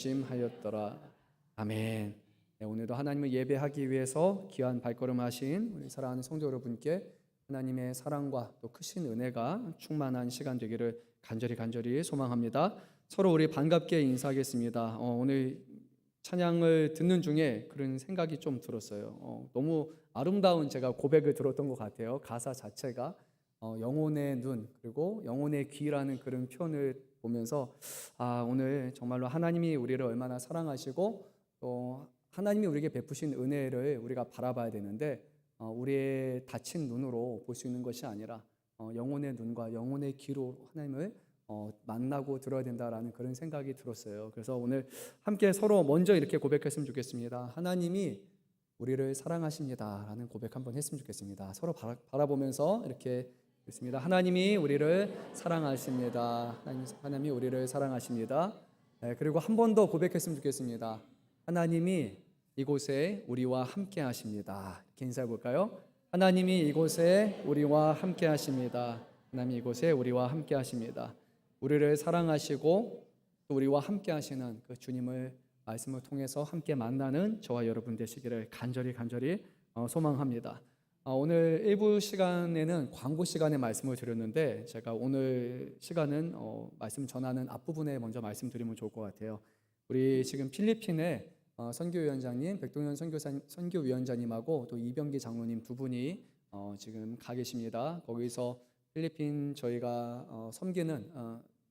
심하였더라. 아멘. 네, 오늘도 하나님을 예배하기 위해서 귀한 발걸음하신 우리 사랑하는 성도 여러분께 하나님의 사랑과 또 크신 은혜가 충만한 시간 되기를 간절히 소망합니다. 서로 우리 반갑게 인사하겠습니다. 오늘 찬양을 듣는 중에 그런 생각이 좀 들었어요. 너무 아름다운 제가 고백을 들었던 것 같아요. 가사 자체가 영혼의 눈 그리고 영혼의 귀라는 그런 표현을 보면서 오늘 정말로 하나님이 우리를 얼마나 사랑하시고 또 하나님이 우리에게 베푸신 은혜를 우리가 바라봐야 되는데 우리의 다친 눈으로 볼 수 있는 것이 아니라 영혼의 눈과 영혼의 귀로 하나님을 만나고 들어야 된다라는 그런 생각이 들었어요. 그래서 오늘 함께 서로 먼저 이렇게 고백했으면 좋겠습니다. 하나님이 우리를 사랑하십니다 라는 고백 한번 했으면 좋겠습니다. 서로 바라보면서 이렇게 있습니다. 하나님이 우리를 사랑하십니다. 하나님이 우리를 사랑하십니다. 그리고 한 번 더 고백했으면 좋겠습니다. 하나님이 이곳에 우리와 함께 하십니다. 이렇게 인사해 볼까요? 하나님이 이곳에 우리와 함께 하십니다. 하나님이 이곳에 우리와 함께 하십니다. 우리를 사랑하시고 또 우리와 함께 하시는 그 주님을 말씀을 통해서 함께 만나는 저와 여러분 되시기를 간절히 소망합니다. 오늘 일부 시간에는 광고 시간에 말씀을 드렸는데 제가 오늘 시간은 말씀 전하는 앞부분에 먼저 말씀드리면 좋을 것 같아요. 우리 지금 필리핀에 선교위원장님 백동현 선교위원장님하고 또 이병기 장로님 두 분이 지금 가 계십니다. 거기서 필리핀 저희가 섬기는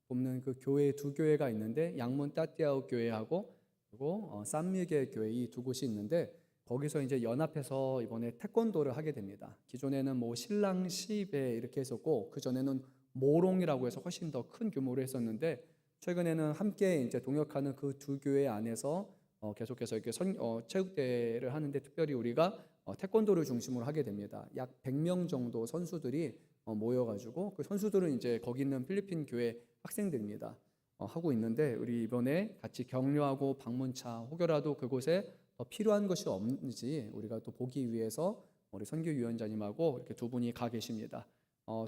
돕는 그 교회 두 교회가 있는데 양문 따띠아우 교회하고 그리고 산미게 교회 이 두 곳이 있는데 거기서 이제 연합해서 이번에 태권도를 하게 됩니다. 기존에는 뭐 신랑 시배 이렇게 했었고 그 전에는 모롱이라고 해서 훨씬 더 큰 규모로 했었는데 최근에는 함께 이제 동역하는 그 두 교회 안에서 계속해서 이렇게 체육대회를 하는데 특별히 우리가 태권도를 중심으로 하게 됩니다. 약 100명 정도 선수들이 모여가지고 그 선수들은 이제 거기 있는 필리핀 교회 학생들입니다. 하고 있는데 우리 이번에 같이 격려하고 방문차 혹여라도 그곳에 더 필요한 것이 없는지 우리가 또 보기 위해서 우리 선교위원장님하고 이렇게 두 분이 가 계십니다.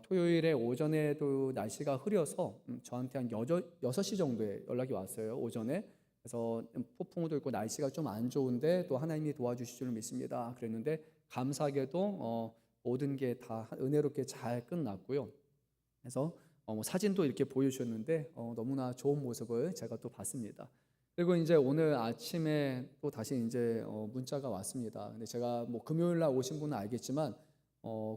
토요일에 오전에도 날씨가 흐려서 저한테 한 6시 정도에 연락이 왔어요. 오전에. 그래서 폭풍우도 있고 날씨가 좀 안 좋은데 또 하나님이 도와주실 줄 믿습니다. 그랬는데 감사하게도 모든 게 다 은혜롭게 잘 끝났고요. 그래서 사진도 이렇게 보여주셨는데 너무나 좋은 모습을 제가 또 봤습니다. 그리고 이제 오늘 아침에 또 다시 이제 문자가 왔습니다. 근데 제가 뭐 금요일 날 오신 분은 알겠지만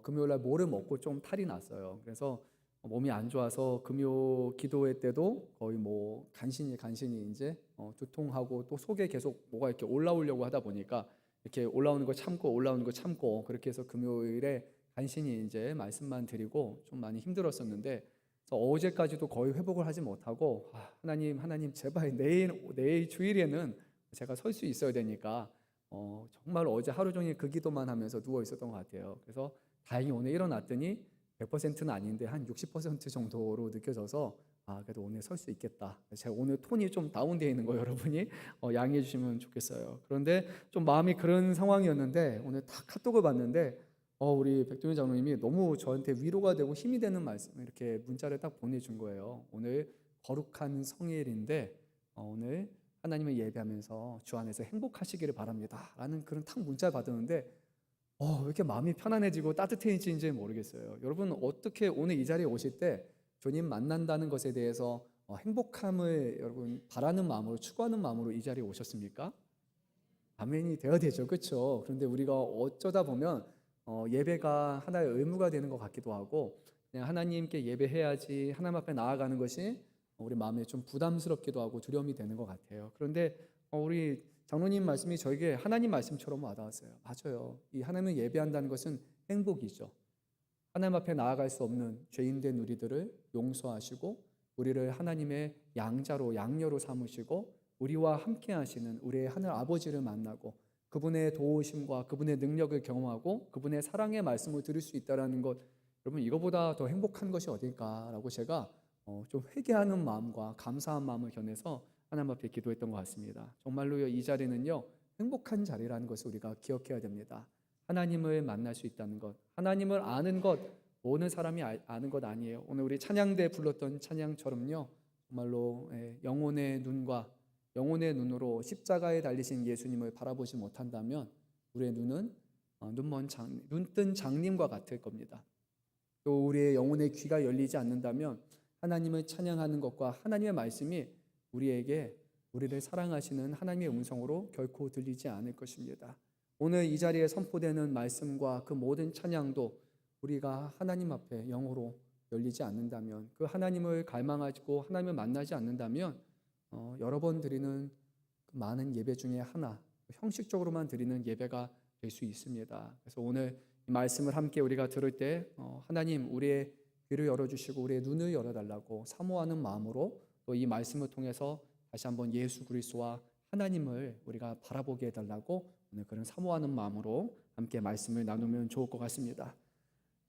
금요일 날 뭐를 먹고 좀 탈이 났어요. 그래서 몸이 안 좋아서 금요 기도회 때도 거의 뭐 간신히 이제 두통하고 또 속에 계속 뭐가 이렇게 올라오려고 하다 보니까 이렇게 올라오는 거 참고 그렇게 해서 금요일에 간신히 이제 말씀만 드리고 좀 많이 힘들었었는데 어제까지도 거의 회복을 하지 못하고 하나님 제발 내일 주일에는 제가 설 수 있어야 되니까 정말 어제 하루 종일 그 기도만 하면서 누워 있었던 것 같아요. 그래서 다행히 오늘 일어났더니 100%는 아닌데 한 60% 정도로 느껴져서 그래도 오늘 설 수 있겠다. 제가 오늘 톤이 좀 다운되어 있는 거 여러분이 양해해 주시면 좋겠어요. 그런데 좀 마음이 그런 상황이었는데 오늘 딱 카톡을 봤는데 우리 백동현 장로님이 너무 저한테 위로가 되고 힘이 되는 말씀 이렇게 문자를 딱 보내준 거예요. 오늘 거룩한 성일인데 오늘 하나님을 예배하면서 주 안에서 행복하시기를 바랍니다 라는 그런 딱 문자를 받았는데 왜 이렇게 마음이 편안해지고 따뜻해지는지 모르겠어요. 여러분 어떻게 오늘 이 자리에 오실 때 주님 만난다는 것에 대해서 행복함을 여러분 바라는 마음으로 추구하는 마음으로 이 자리에 오셨습니까? 아멘이 되어야 되죠. 그렇죠? 그런데 우리가 어쩌다 보면 예배가 하나의 의무가 되는 것 같기도 하고 그냥 하나님께 예배해야지 하나님 앞에 나아가는 것이 우리 마음에 좀 부담스럽기도 하고 두려움이 되는 것 같아요. 그런데 우리 장로님 말씀이 저에게 하나님 말씀처럼 와닿았어요. 맞아요. 이 하나님을 예배한다는 것은 행복이죠. 하나님 앞에 나아갈 수 없는 죄인된 우리들을 용서하시고 우리를 하나님의 양녀로 삼으시고 우리와 함께 하시는 우리의 하늘 아버지를 만나고 그분의 도우심과 그분의 능력을 경험하고 그분의 사랑의 말씀을 들을 수 있다는 것, 여러분 이거보다 더 행복한 것이 어딜까라고 제가 좀 회개하는 마음과 감사한 마음을 견해서 하나님 앞에 기도했던 것 같습니다. 정말로요, 이 자리는요 행복한 자리라는 것을 우리가 기억해야 됩니다. 하나님을 만날 수 있다는 것, 하나님을 아는 것, 어느 사람이 아는 것 아니에요. 오늘 우리 찬양대 불렀던 찬양처럼요 정말로 영혼의 눈과 영혼의 눈으로 십자가에 달리신 예수님을 바라보지 못한다면 우리의 눈은 눈뜬 장님과 같을 겁니다. 또 우리의 영혼의 귀가 열리지 않는다면 하나님을 찬양하는 것과 하나님의 말씀이 우리에게 우리를 사랑하시는 하나님의 음성으로 결코 들리지 않을 것입니다. 오늘 이 자리에 선포되는 말씀과 그 모든 찬양도 우리가 하나님 앞에 영으로 열리지 않는다면, 그 하나님을 갈망하고 하나님을 만나지 않는다면 여러 번 드리는 그 많은 예배 중에 하나, 형식적으로만 드리는 예배가 될 수 있습니다. 그래서 오늘 이 말씀을 함께 우리가 들을 때 하나님 우리의 귀를 열어주시고 우리의 눈을 열어달라고 사모하는 마음으로 또 이 말씀을 통해서 다시 한번 예수 그리스도와 하나님을 우리가 바라보게 해달라고 오늘 그런 사모하는 마음으로 함께 말씀을 나누면 좋을 것 같습니다.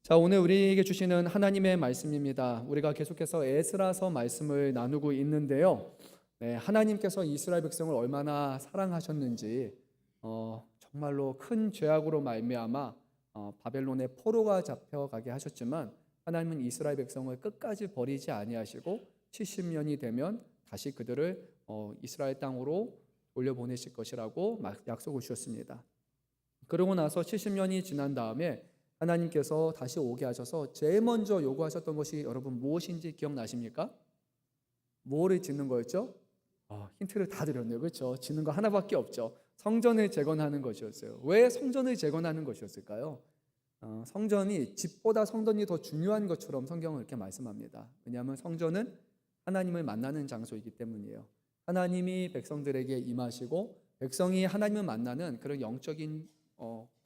자, 오늘 우리에게 주시는 하나님의 말씀입니다. 우리가 계속해서 에스라서 말씀을 나누고 있는데요. 하나님께서 이스라엘 백성을 얼마나 사랑하셨는지 정말로 큰 죄악으로 말미암아 바벨론의 포로가 잡혀가게 하셨지만 하나님은 이스라엘 백성을 끝까지 버리지 아니하시고 70년이 되면 다시 그들을 이스라엘 땅으로 돌려보내실 것이라고 약속을 주셨습니다. 그러고 나서 70년이 지난 다음에 하나님께서 다시 오게 하셔서 제일 먼저 요구하셨던 것이 여러분 무엇인지 기억나십니까? 뭐를 짓는 거였죠? 힌트를 다 드렸네요. 그렇죠? 짓는 거 하나밖에 없죠. 성전을 재건하는 것이었어요. 왜 성전을 재건하는 것이었을까요? 성전이 집보다 성전이 더 중요한 것처럼 성경은 이렇게 말씀합니다. 왜냐하면 성전은 하나님을 만나는 장소이기 때문이에요. 하나님이 백성들에게 임하시고 백성이 하나님을 만나는 그런 영적인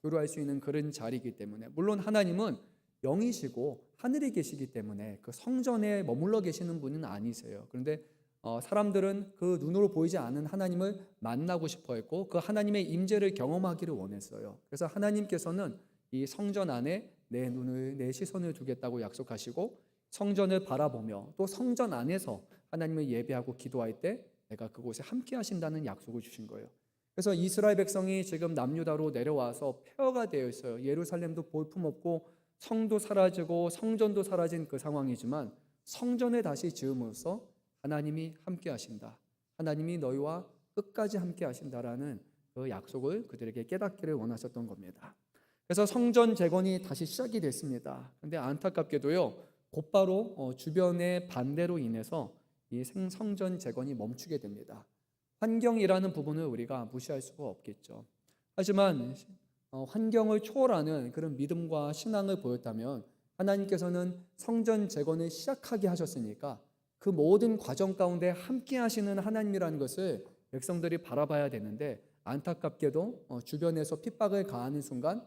교류할 수 있는 그런 자리이기 때문에, 물론 하나님은 영이시고 하늘에 계시기 때문에 그 성전에 머물러 계시는 분은 아니세요. 그런데 사람들은 그 눈으로 보이지 않는 하나님을 만나고 싶어 했고 그 하나님의 임재를 경험하기를 원했어요. 그래서 하나님께서는 이 성전 안에 내 시선을 두겠다고 약속하시고 성전을 바라보며 또 성전 안에서 하나님을 예배하고 기도할 때 내가 그곳에 함께 하신다는 약속을 주신 거예요. 그래서 이스라엘 백성이 지금 남유다로 내려와서 폐허가 되어 있어요. 예루살렘도 볼품없고 성도 사라지고 성전도 사라진 그 상황이지만 성전을 다시 지음으로써 하나님이 함께 하신다, 하나님이 너희와 끝까지 함께 하신다라는 그 약속을 그들에게 깨닫기를 원하셨던 겁니다. 그래서 성전 재건이 다시 시작이 됐습니다. 그런데 안타깝게도요, 곧바로 주변의 반대로 인해서 이 성전 재건이 멈추게 됩니다. 환경이라는 부분을 우리가 무시할 수가 없겠죠. 하지만 환경을 초월하는 그런 믿음과 신앙을 보였다면 하나님께서는 성전 재건을 시작하게 하셨으니까 그 모든 과정 가운데 함께 하시는 하나님이라는 것을 백성들이 바라봐야 되는데, 안타깝게도 주변에서 핍박을 가하는 순간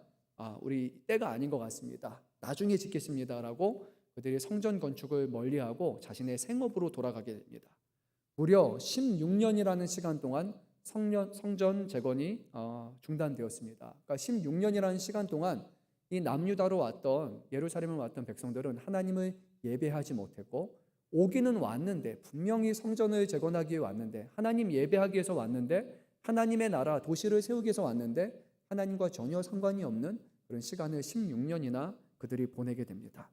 우리 때가 아닌 것 같습니다, 나중에 짓겠습니다라고 그들이 성전 건축을 멀리하고 자신의 생업으로 돌아가게 됩니다. 무려 16년이라는 시간 동안 성전 재건이 중단되었습니다. 그러니까 16년이라는 시간 동안 이 남유다로 왔던, 예루살렘을 왔던 백성들은 하나님을 예배하지 못했고, 오기는 왔는데, 분명히 성전을 재건하기 위해 왔는데, 하나님 예배하기 위해서 왔는데, 하나님의 나라 도시를 세우기 위해서 왔는데 하나님과 전혀 상관이 없는 그런 시간을 16년이나 그들이 보내게 됩니다.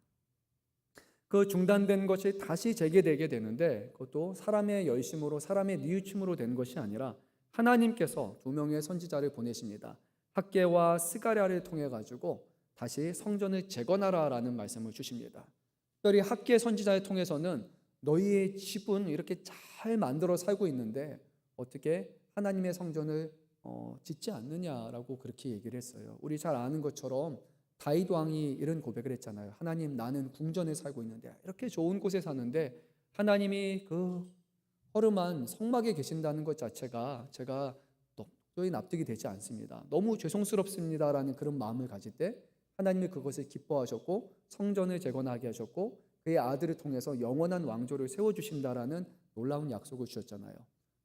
그 중단된 것이 다시 재개되게 되는데 그것도 사람의 열심으로, 사람의 뉘우침으로 된 것이 아니라 하나님께서 두 명의 선지자를 보내십니다. 학개와 스가랴를 통해 가지고 다시 성전을 재건하라라는 말씀을 주십니다. 특별히 학개 선지자를 통해서는 너희의 집은 이렇게 잘 만들어 살고 있는데 어떻게 하나님의 성전을 짓지 않느냐라고 그렇게 얘기를 했어요. 우리 잘 아는 것처럼 다윗 왕이 이런 고백을 했잖아요. 하나님, 나는 궁전에 살고 있는데, 이렇게 좋은 곳에 사는데 하나님이 그 허름한 성막에 계신다는 것 자체가 제가 도저히 납득이 되지 않습니다. 너무 죄송스럽습니다라는 그런 마음을 가질 때 하나님이 그것을 기뻐하셨고 성전을 재건하게 하셨고 그의 아들을 통해서 영원한 왕조를 세워주신다라는 놀라운 약속을 주셨잖아요.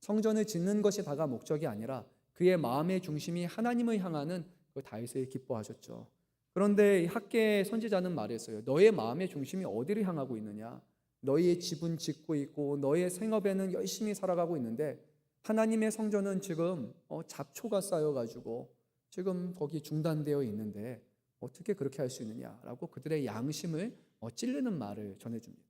성전을 짓는 것이 다가 목적이 아니라 그의 마음의 중심이 하나님을 향하는 그 다윗을 기뻐하셨죠. 그런데 학개 선지자는 말했어요. 너의 마음의 중심이 어디를 향하고 있느냐? 너희의 집은 짓고 있고 너희의 생업에는 열심히 살아가고 있는데 하나님의 성전은 지금 잡초가 쌓여가지고 지금 거기 중단되어 있는데 어떻게 그렇게 할 수 있느냐라고 그들의 양심을 찔르는 말을 전해줍니다.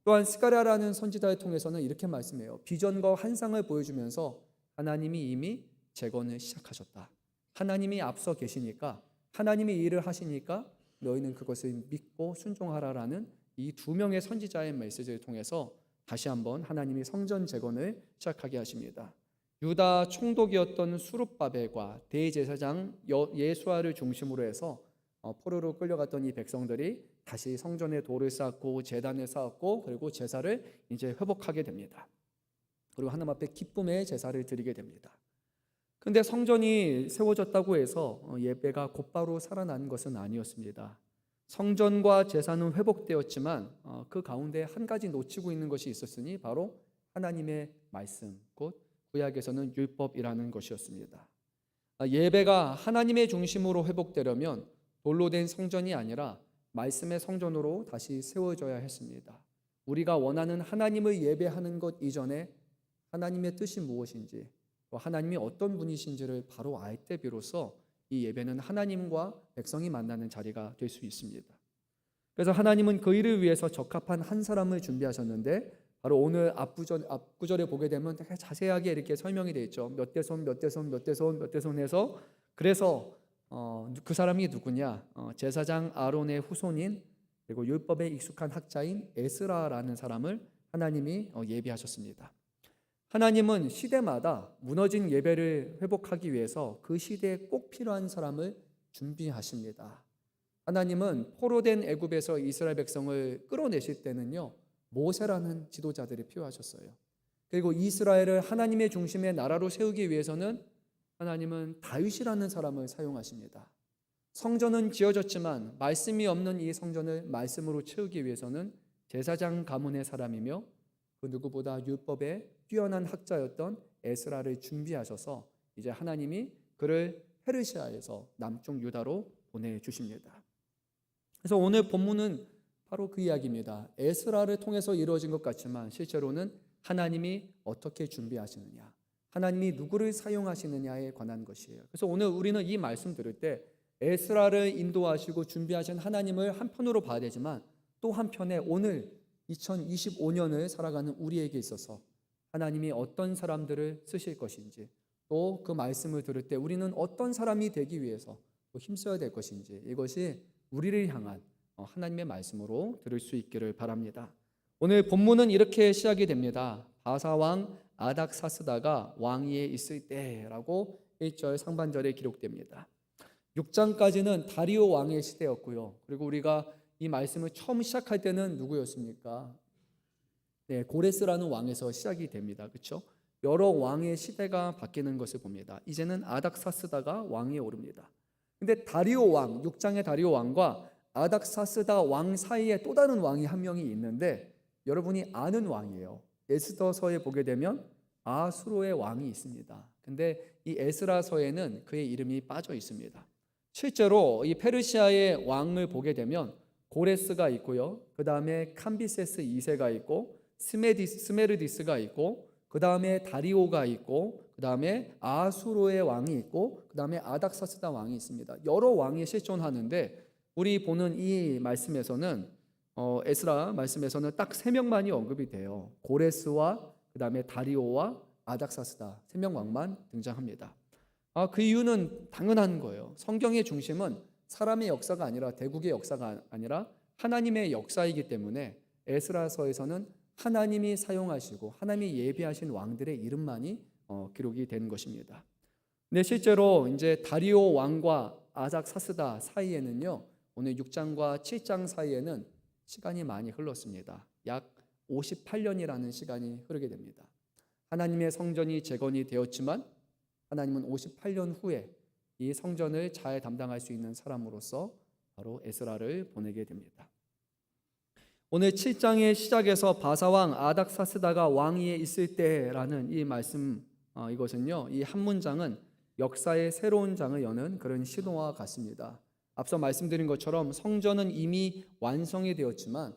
또한 스가랴라는 선지자를 통해서는 이렇게 말씀해요. 비전과 환상을 보여주면서 하나님이 이미 재건을 시작하셨다. 하나님이 앞서 계시니까, 하나님이 일을 하시니까 너희는 그것을 믿고 순종하라라는 이 두 명의 선지자의 메시지를 통해서 다시 한번 하나님이 성전 재건을 시작하게 하십니다. 유다 총독이었던 수룹바벨과 대제사장 예수아를 중심으로 해서 포로로 끌려갔던 이 백성들이 다시 성전에 돌을 쌓고 제단을 쌓았고, 그리고 제사를 이제 회복하게 됩니다. 그리고 하나님 앞에 기쁨의 제사를 드리게 됩니다. 근데 성전이 세워졌다고 해서 예배가 곧바로 살아난 것은 아니었습니다. 성전과 제사는 회복되었지만 그 가운데 한 가지 놓치고 있는 것이 있었으니 바로 하나님의 말씀, 곧 구약에서는 율법이라는 것이었습니다. 예배가 하나님의 중심으로 회복되려면 돌로 된 성전이 아니라 말씀의 성전으로 다시 세워져야 했습니다. 우리가 원하는 하나님을 예배하는 것 이전에 하나님의 뜻이 무엇인지, 또 하나님이 어떤 분이신지를 바로 알 때 비로소 이 예배는 하나님과 백성이 만나는 자리가 될 수 있습니다. 그래서 하나님은 그 일을 위해서 적합한 한 사람을 준비하셨는데, 바로 오늘 앞구절에 보게 되면 되게 자세하게 이렇게 설명이 되어 있죠. 몇 대 손, 몇 대 손, 몇 대 손, 몇 대 손 해서, 그래서 그 사람이 누구냐? 제사장 아론의 후손인, 그리고 율법에 익숙한 학자인 에스라라는 사람을 하나님이 예비하셨습니다. 하나님은 시대마다 무너진 예배를 회복하기 위해서 그 시대에 꼭 필요한 사람을 준비하십니다. 하나님은 포로된 애굽에서 이스라엘 백성을 끌어내실 때는요, 모세라는 지도자들이 필요하셨어요. 그리고 이스라엘을 하나님의 중심의 나라로 세우기 위해서는 하나님은 다윗이라는 사람을 사용하십니다. 성전은 지어졌지만 말씀이 없는 이 성전을 말씀으로 채우기 위해서는 제사장 가문의 사람이며 그 누구보다 율법에 뛰어난 학자였던 에스라를 준비하셔서 이제 하나님이 그를 페르시아에서 남쪽 유다로 보내주십니다. 그래서 오늘 본문은 바로 그 이야기입니다. 에스라를 통해서 이루어진 것 같지만 실제로는 하나님이 어떻게 준비하시느냐, 하나님이 누구를 사용하시느냐에 관한 것이에요. 그래서 오늘 우리는 이 말씀 들을 때 에스라를 인도하시고 준비하신 하나님을 한편으로 봐야 되지만, 또 한편에 오늘 2025년을 살아가는 우리에게 있어서 하나님이 어떤 사람들을 쓰실 것인지, 또 그 말씀을 들을 때 우리는 어떤 사람이 되기 위해서 또 힘써야 될 것인지, 이것이 우리를 향한 하나님의 말씀으로 들을 수 있기를 바랍니다. 오늘 본문은 이렇게 시작이 됩니다. 바사왕 아닥사스다가 왕위에 있을 때라고 1절 상반절에 기록됩니다. 6장까지는 다리오 왕의 시대였고요. 그리고 우리가 이 말씀을 처음 시작할 때는 누구였습니까? 네, 고레스라는 왕에서 시작이 됩니다. 그렇죠? 여러 왕의 시대가 바뀌는 것을 봅니다. 이제는 아닥사스다가 왕위에 오릅니다. 근데 다리오 왕, 6장의 다리오 왕과 아닥사스다 왕 사이에 또 다른 왕이 한 명이 있는데, 여러분이 아는 왕이에요. 에스더서에 보게 되면 아수로의 왕이 있습니다. 근데 이 에스라서에는 그의 이름이 빠져 있습니다. 실제로 이 페르시아의 왕을 보게 되면 고레스가 있고요, 그 다음에 캄비세스 2세가 있고, 스메르디스가 있고, 그 다음에 다리오가 있고, 그 다음에 아수로의 왕이 있고, 그 다음에 아닥사스다 왕이 있습니다. 여러 왕이 실존하는데, 우리 보는 이 말씀에서는 에스라 말씀에서는 딱 3명만이 언급이 돼요. 고레스와 그 다음에 다리오와 아닥사스다 3명 왕만 등장합니다. 그 이유는 당연한 거예요. 성경의 중심은 사람의 역사가 아니라, 대국의 역사가 아니라 하나님의 역사이기 때문에 에스라서에서는 하나님이 사용하시고 하나님이 예비하신 왕들의 이름만이 기록이 된 것입니다. 근데 실제로 이제 다리오 왕과 아닥사스다 사이에는요, 오늘 6장과 7장 사이에는 시간이 많이 흘렀습니다. 약 58년이라는 시간이 흐르게 됩니다. 하나님의 성전이 재건이 되었지만 하나님은 58년 후에 이 성전을 잘 담당할 수 있는 사람으로서 바로 에스라를 보내게 됩니다. 오늘 7장의 시작에서 바사왕 아닥사스다가 왕위에 있을 때라는 이 말씀, 이것은요, 이 한 문장은 역사의 새로운 장을 여는 그런 신호와 같습니다. 앞서 말씀드린 것처럼 성전은 이미 완성이 되었지만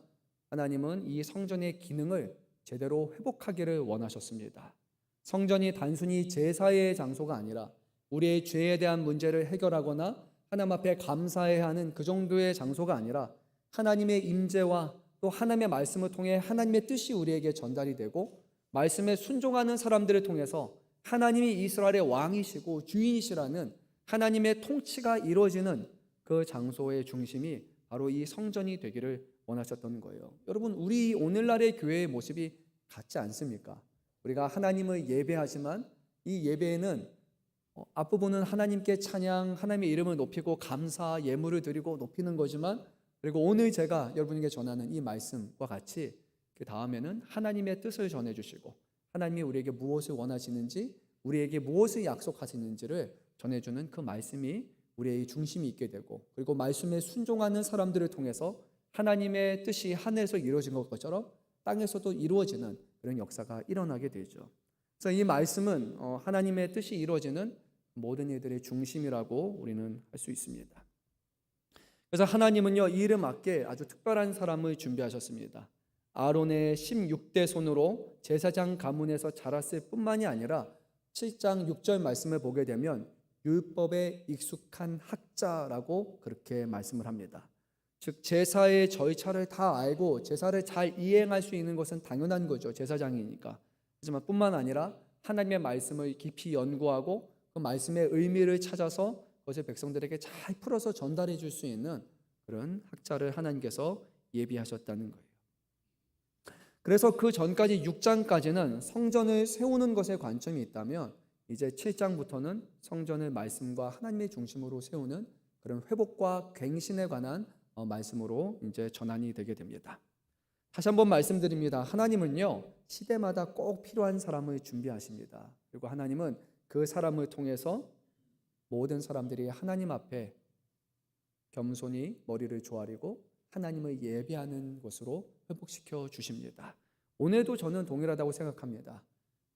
하나님은 이 성전의 기능을 제대로 회복하기를 원하셨습니다. 성전이 단순히 제사의 장소가 아니라 우리의 죄에 대한 문제를 해결하거나 하나님 앞에 감사해야 하는 그 정도의 장소가 아니라 하나님의 임재와 또 하나님의 말씀을 통해 하나님의 뜻이 우리에게 전달이 되고 말씀에 순종하는 사람들을 통해서 하나님이 이스라엘의 왕이시고 주인이시라는 하나님의 통치가 이루어지는 그 장소의 중심이 바로 이 성전이 되기를 원하셨던 거예요. 여러분, 우리 오늘날의 교회의 모습이 같지 않습니까? 우리가 하나님을 예배하지만 이 예배에는 앞부분은 하나님께 찬양, 하나님의 이름을 높이고 감사, 예물을 드리고 높이는 거지만, 그리고 오늘 제가 여러분에게 전하는 이 말씀과 같이 그 다음에는 하나님의 뜻을 전해주시고 하나님이 우리에게 무엇을 원하시는지, 우리에게 무엇을 약속하시는지를 전해주는 그 말씀이 우리의 중심이 있게 되고, 그리고 말씀에 순종하는 사람들을 통해서 하나님의 뜻이 하늘에서 이루어진 것처럼 땅에서도 이루어지는 그런 역사가 일어나게 되죠. 그래서 이 말씀은 하나님의 뜻이 이루어지는 모든 일들의 중심이라고 우리는 할 수 있습니다. 그래서 하나님은요, 이 일에 맞게 아주 특별한 사람을 준비하셨습니다. 아론의 16대 손으로 제사장 가문에서 자랐을 뿐만이 아니라 7장 6절 말씀을 보게 되면 율법에 익숙한 학자라고 그렇게 말씀을 합니다. 즉 제사의 절차를 다 알고 제사를 잘 이행할 수 있는 것은 당연한 거죠. 제사장이니까. 하지만 뿐만 아니라 하나님의 말씀을 깊이 연구하고 그 말씀의 의미를 찾아서 그것을 백성들에게 잘 풀어서 전달해 줄 수 있는 그런 학자를 하나님께서 예비하셨다는 거예요. 그래서 그 전까지 6장까지는 성전을 세우는 것에 관점이 있다면 이제 7장부터는 성전을 말씀과 하나님의 중심으로 세우는 그런 회복과 갱신에 관한 말씀으로 이제 전환이 되게 됩니다. 다시 한번 말씀드립니다. 하나님은요, 시대마다 꼭 필요한 사람을 준비하십니다. 그리고 하나님은 그 사람을 통해서 모든 사람들이 하나님 앞에 겸손히 머리를 조아리고 하나님을 예배하는 것으로 회복시켜 주십니다. 오늘도 저는 동일하다고 생각합니다.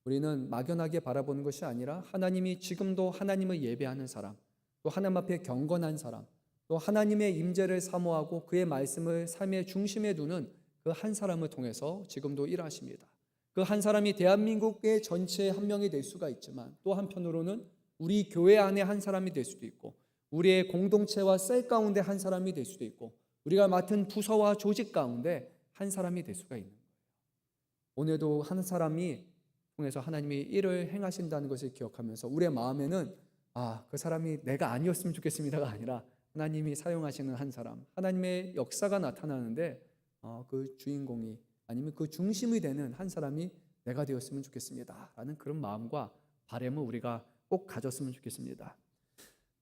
우리는 막연하게 바라보는 것이 아니라 하나님이 지금도 하나님을 예배하는 사람, 또 하나님 앞에 경건한 사람, 또 하나님의 임재를 사모하고 그의 말씀을 삶의 중심에 두는 그 한 사람을 통해서 지금도 일하십니다. 그 한 사람이 대한민국의 전체의 한 명이 될 수가 있지만 또 한편으로는 우리 교회 안에 한 사람이 될 수도 있고 우리의 공동체와 셀 가운데 한 사람이 될 수도 있고 우리가 맡은 부서와 조직 가운데 한 사람이 될 수가 있는 거예요. 오늘도 한 사람이 통해서 하나님이 일을 행하신다는 것을 기억하면서 우리의 마음에는 그 사람이 내가 아니었으면 좋겠습니다가 아니라 하나님이 사용하시는 한 사람, 하나님의 역사가 나타나는데 그 주인공이 아니면 그 중심이 되는 한 사람이 내가 되었으면 좋겠습니다 라는 그런 마음과 바람을 우리가 꼭 가졌으면 좋겠습니다.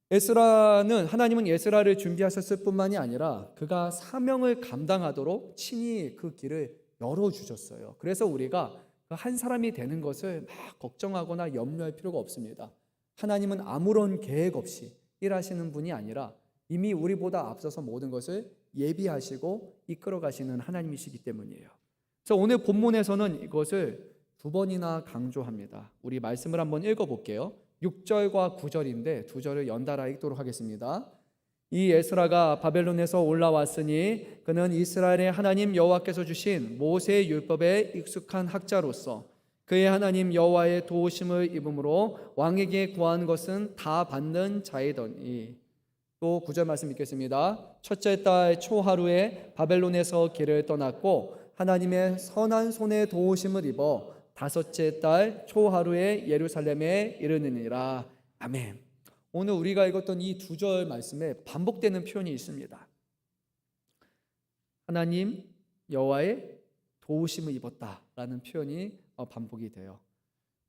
하나님은 에스라를 준비하셨을 뿐만이 아니라 그가 사명을 감당하도록 친히 그 길을 열어주셨어요. 그래서 우리가 한 사람이 되는 것을 막 걱정하거나 염려할 필요가 없습니다. 하나님은 아무런 계획 없이 일하시는 분이 아니라 이미 우리보다 앞서서 모든 것을 예비하시고 이끌어 가시는 하나님이시기 때문이에요. 그래서 오늘 본문에서는 이것을 2번이나 강조합니다. 우리 말씀을 한번 읽어볼게요. 6절과 9절인데 2절을 연달아 읽도록 하겠습니다. 이 에스라가 바벨론에서 올라왔으니 그는 이스라엘의 하나님 여호와께서 주신 모세의 율법에 익숙한 학자로서 그의 하나님 여호와의 도우심을 입음으로 왕에게 구한 것은 다 받는 자이더니. 또 9절 말씀 읽겠습니다. 첫째 달 초하루에 바벨론에서 길을 떠났고 하나님의 선한 손에 도우심을 입어 다섯째 달 초하루에 예루살렘에 이르느니라. 아멘. 오늘 우리가 읽었던 이 2절 말씀에 반복되는 표현이 있습니다. 하나님 여호와의 도우심을 입었다라는 표현이 반복이 돼요.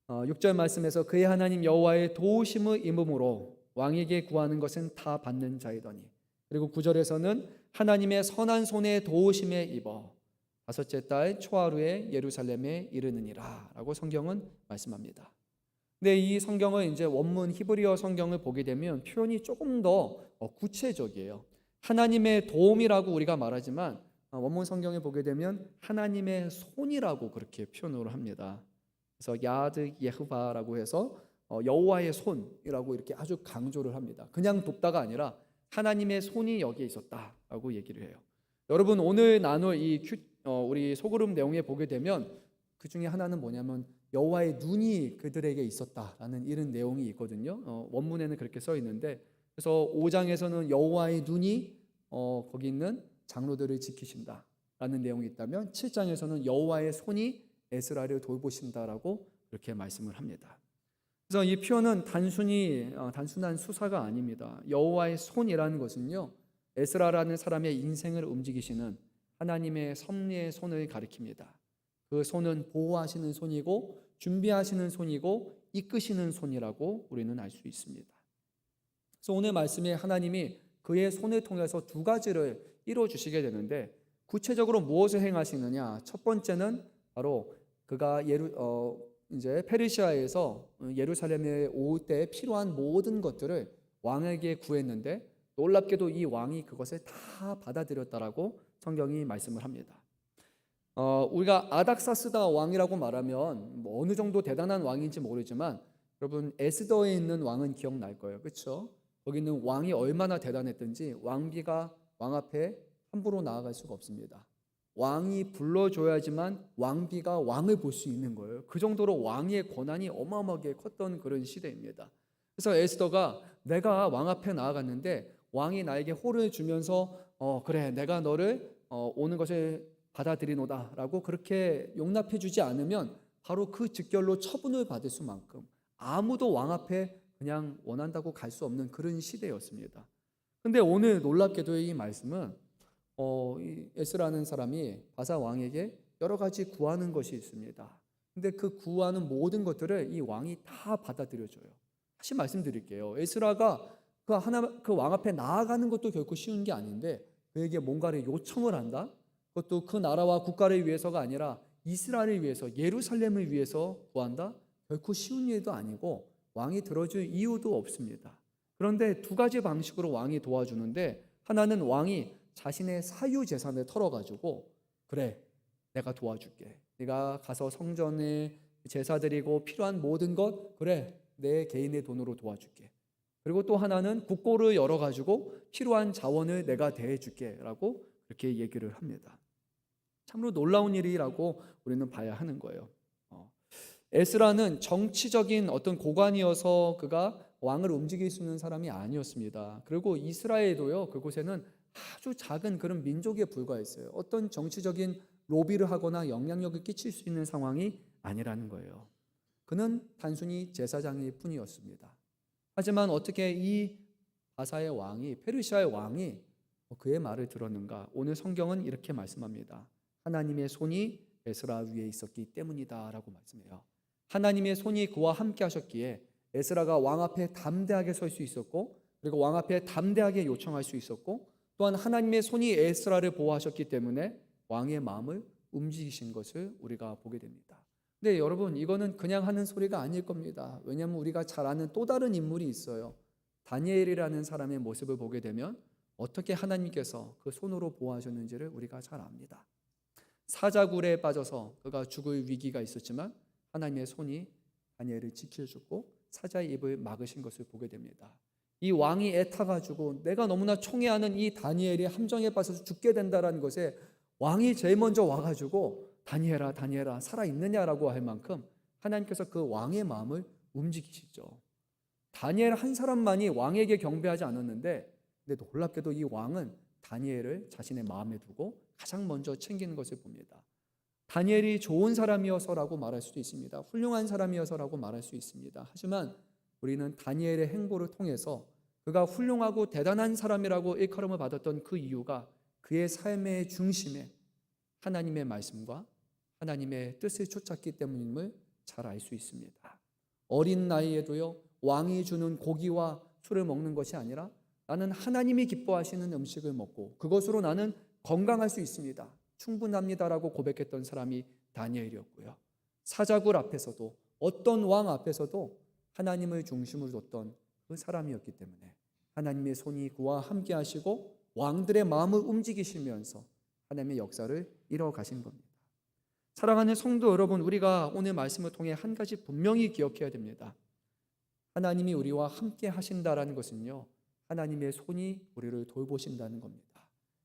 6절 말씀에서 그의 하나님 여호와의 도우심을 입음으로 왕에게 구하는 것은 다 받는 자이더니. 그리고 9절에서는 하나님의 선한 손에 도우심에 입어 다섯째 달 초하루에 예루살렘에 이르느니라 라고 성경은 말씀합니다. 근데 이 성경을 이제 원문 히브리어 성경을 보게 되면 표현이 조금 더 구체적이에요. 하나님의 도움이라고 우리가 말하지만 원문 성경에 보게 되면 하나님의 손이라고 그렇게 표현을 합니다. 그래서 야드 예흐바라고 해서 여호와의 손이라고 이렇게 아주 강조를 합니다. 그냥 돕다가 아니라 하나님의 손이 여기에 있었다라고 얘기를 해요. 여러분 오늘 나눌 우리 소그룹 내용에 보게 되면 그 중에 하나는 뭐냐면 여호와의 눈이 그들에게 있었다라는 이런 내용이 있거든요. 원문에는 그렇게 써 있는데 그래서 5장에서는 여호와의 눈이 거기 있는 장로들을 지키신다라는 내용이 있다면 7장에서는 여호와의 손이 에스라를 돌보신다라고 그렇게 말씀을 합니다. 그래서 이 표현은 단순한 수사가 아닙니다. 여호와의 손이라는 것은요, 에스라라는 사람의 인생을 움직이시는 하나님의 섭리의 손을 가리킵니다. 그 손은 보호하시는 손이고 준비하시는 손이고 이끄시는 손이라고 우리는 알 수 있습니다. 그래서 오늘 말씀에 하나님이 그의 손을 통해서 두 가지를 이루어 주시게 되는데, 구체적으로 무엇을 행하시느냐? 첫 번째는 바로 그가 이제 페르시아에서 예루살렘에 올 때 필요한 모든 것들을 왕에게 구했는데, 놀랍게도 이 왕이 그것을 다 받아들였다라고 성경이 말씀을 합니다. 우리가 아닥사스다 왕이라고 말하면 뭐 어느 정도 대단한 왕인지 모르지만, 여러분 에스더에 있는 왕은 기억날 거예요. 그렇죠? 거기 있는 왕이 얼마나 대단했든지 왕비가 왕 앞에 함부로 나아갈 수가 없습니다. 왕이 불러줘야지만 왕비가 왕을 볼 수 있는 거예요. 그 정도로 왕의 권한이 어마어마하게 컸던 그런 시대입니다. 그래서 에스더가 내가 왕 앞에 나아갔는데 왕이 나에게 호를 주면서 그래 내가 너를 오는 것을 받아들이노다라고 그렇게 용납해 주지 않으면 바로 그 즉결로 처분을 받을 수만큼 아무도 왕 앞에 그냥 원한다고 갈 수 없는 그런 시대였습니다. 근데 오늘 놀랍게도 이 말씀은 이 에스라는 사람이 바사 왕에게 여러 가지 구하는 것이 있습니다. 근데 그 구하는 모든 것들을 이 왕이 다 받아들여줘요. 다시 말씀드릴게요. 에스라가 그 왕 앞에 나아가는 것도 결코 쉬운 게 아닌데 그에게 뭔가를 요청을 한다? 그것도 그 나라와 국가를 위해서가 아니라 이스라엘을 위해서, 예루살렘을 위해서 구한다? 결코 쉬운 일도 아니고 왕이 들어줄 이유도 없습니다. 그런데 두 가지 방식으로 왕이 도와주는데, 하나는 왕이 자신의 사유 재산을 털어가지고 그래 내가 도와줄게, 네가 가서 성전에 제사 드리고 필요한 모든 것 그래 내 개인의 돈으로 도와줄게. 그리고 또 하나는 국고를 열어가지고 필요한 자원을 내가 대해줄게 라고 그렇게 얘기를 합니다. 참으로 놀라운 일이라고 우리는 봐야 하는 거예요. 에스라는 정치적인 어떤 고관이어서 그가 왕을 움직일 수 있는 사람이 아니었습니다. 그리고 이스라엘도요, 그곳에는 아주 작은 그런 민족에 불과했어요. 어떤 정치적인 로비를 하거나 영향력을 끼칠 수 있는 상황이 아니라는 거예요. 그는 단순히 제사장일 뿐이었습니다. 하지만 어떻게 이 바사의 왕이, 페르시아의 왕이 그의 말을 들었는가? 오늘 성경은 이렇게 말씀합니다. 하나님의 손이 에스라 위에 있었기 때문이다 라고 말씀해요. 하나님의 손이 그와 함께 하셨기에 에스라가 왕 앞에 담대하게 설 수 있었고, 그리고 왕 앞에 담대하게 요청할 수 있었고, 또한 하나님의 손이 에스라를 보호하셨기 때문에 왕의 마음을 움직이신 것을 우리가 보게 됩니다. 근데 여러분, 이거는 그냥 하는 소리가 아닐 겁니다. 왜냐하면 우리가 잘 아는 또 다른 인물이 있어요. 다니엘이라는 사람의 모습을 보게 되면 어떻게 하나님께서 그 손으로 보호하셨는지를 우리가 잘 압니다. 사자굴에 빠져서 그가 죽을 위기가 있었지만 하나님의 손이 다니엘을 지켜주고 사자의 입을 막으신 것을 보게 됩니다. 이 왕이 애타가지고 내가 너무나 총애하는 이 다니엘이 함정에 빠져서 죽게 된다는 것에 왕이 제일 먼저 와가지고 다니엘아 살아있느냐라고 할 만큼 하나님께서 그 왕의 마음을 움직이시죠. 다니엘 한 사람만이 왕에게 경배하지 않았는데, 근데 놀랍게도 이 왕은 다니엘을 자신의 마음에 두고 가장 먼저 챙기는 것을 봅니다. 다니엘이 좋은 사람이어서라고 말할 수도 있습니다. 훌륭한 사람이어서라고 말할 수 있습니다. 하지만 우리는 다니엘의 행보를 통해서 그가 훌륭하고 대단한 사람이라고 일컬음을 받았던 그 이유가 그의 삶의 중심에 하나님의 말씀과 하나님의 뜻을 쫓았기 때문임을 잘 알 수 있습니다. 어린 나이에도요, 왕이 주는 고기와 술을 먹는 것이 아니라 나는 하나님이 기뻐하시는 음식을 먹고 그것으로 나는 건강할 수 있습니다, 충분합니다라고 고백했던 사람이 다니엘이었고요. 사자굴 앞에서도, 어떤 왕 앞에서도 하나님을 중심으로 뒀던 그 사람이었기 때문에 하나님의 손이 그와 함께 하시고 왕들의 마음을 움직이시면서 하나님의 역사를 이뤄가신 겁니다. 사랑하는 성도 여러분, 우리가 오늘 말씀을 통해 한 가지 분명히 기억해야 됩니다. 하나님이 우리와 함께 하신다라는 것은요, 하나님의 손이 우리를 돌보신다는 겁니다.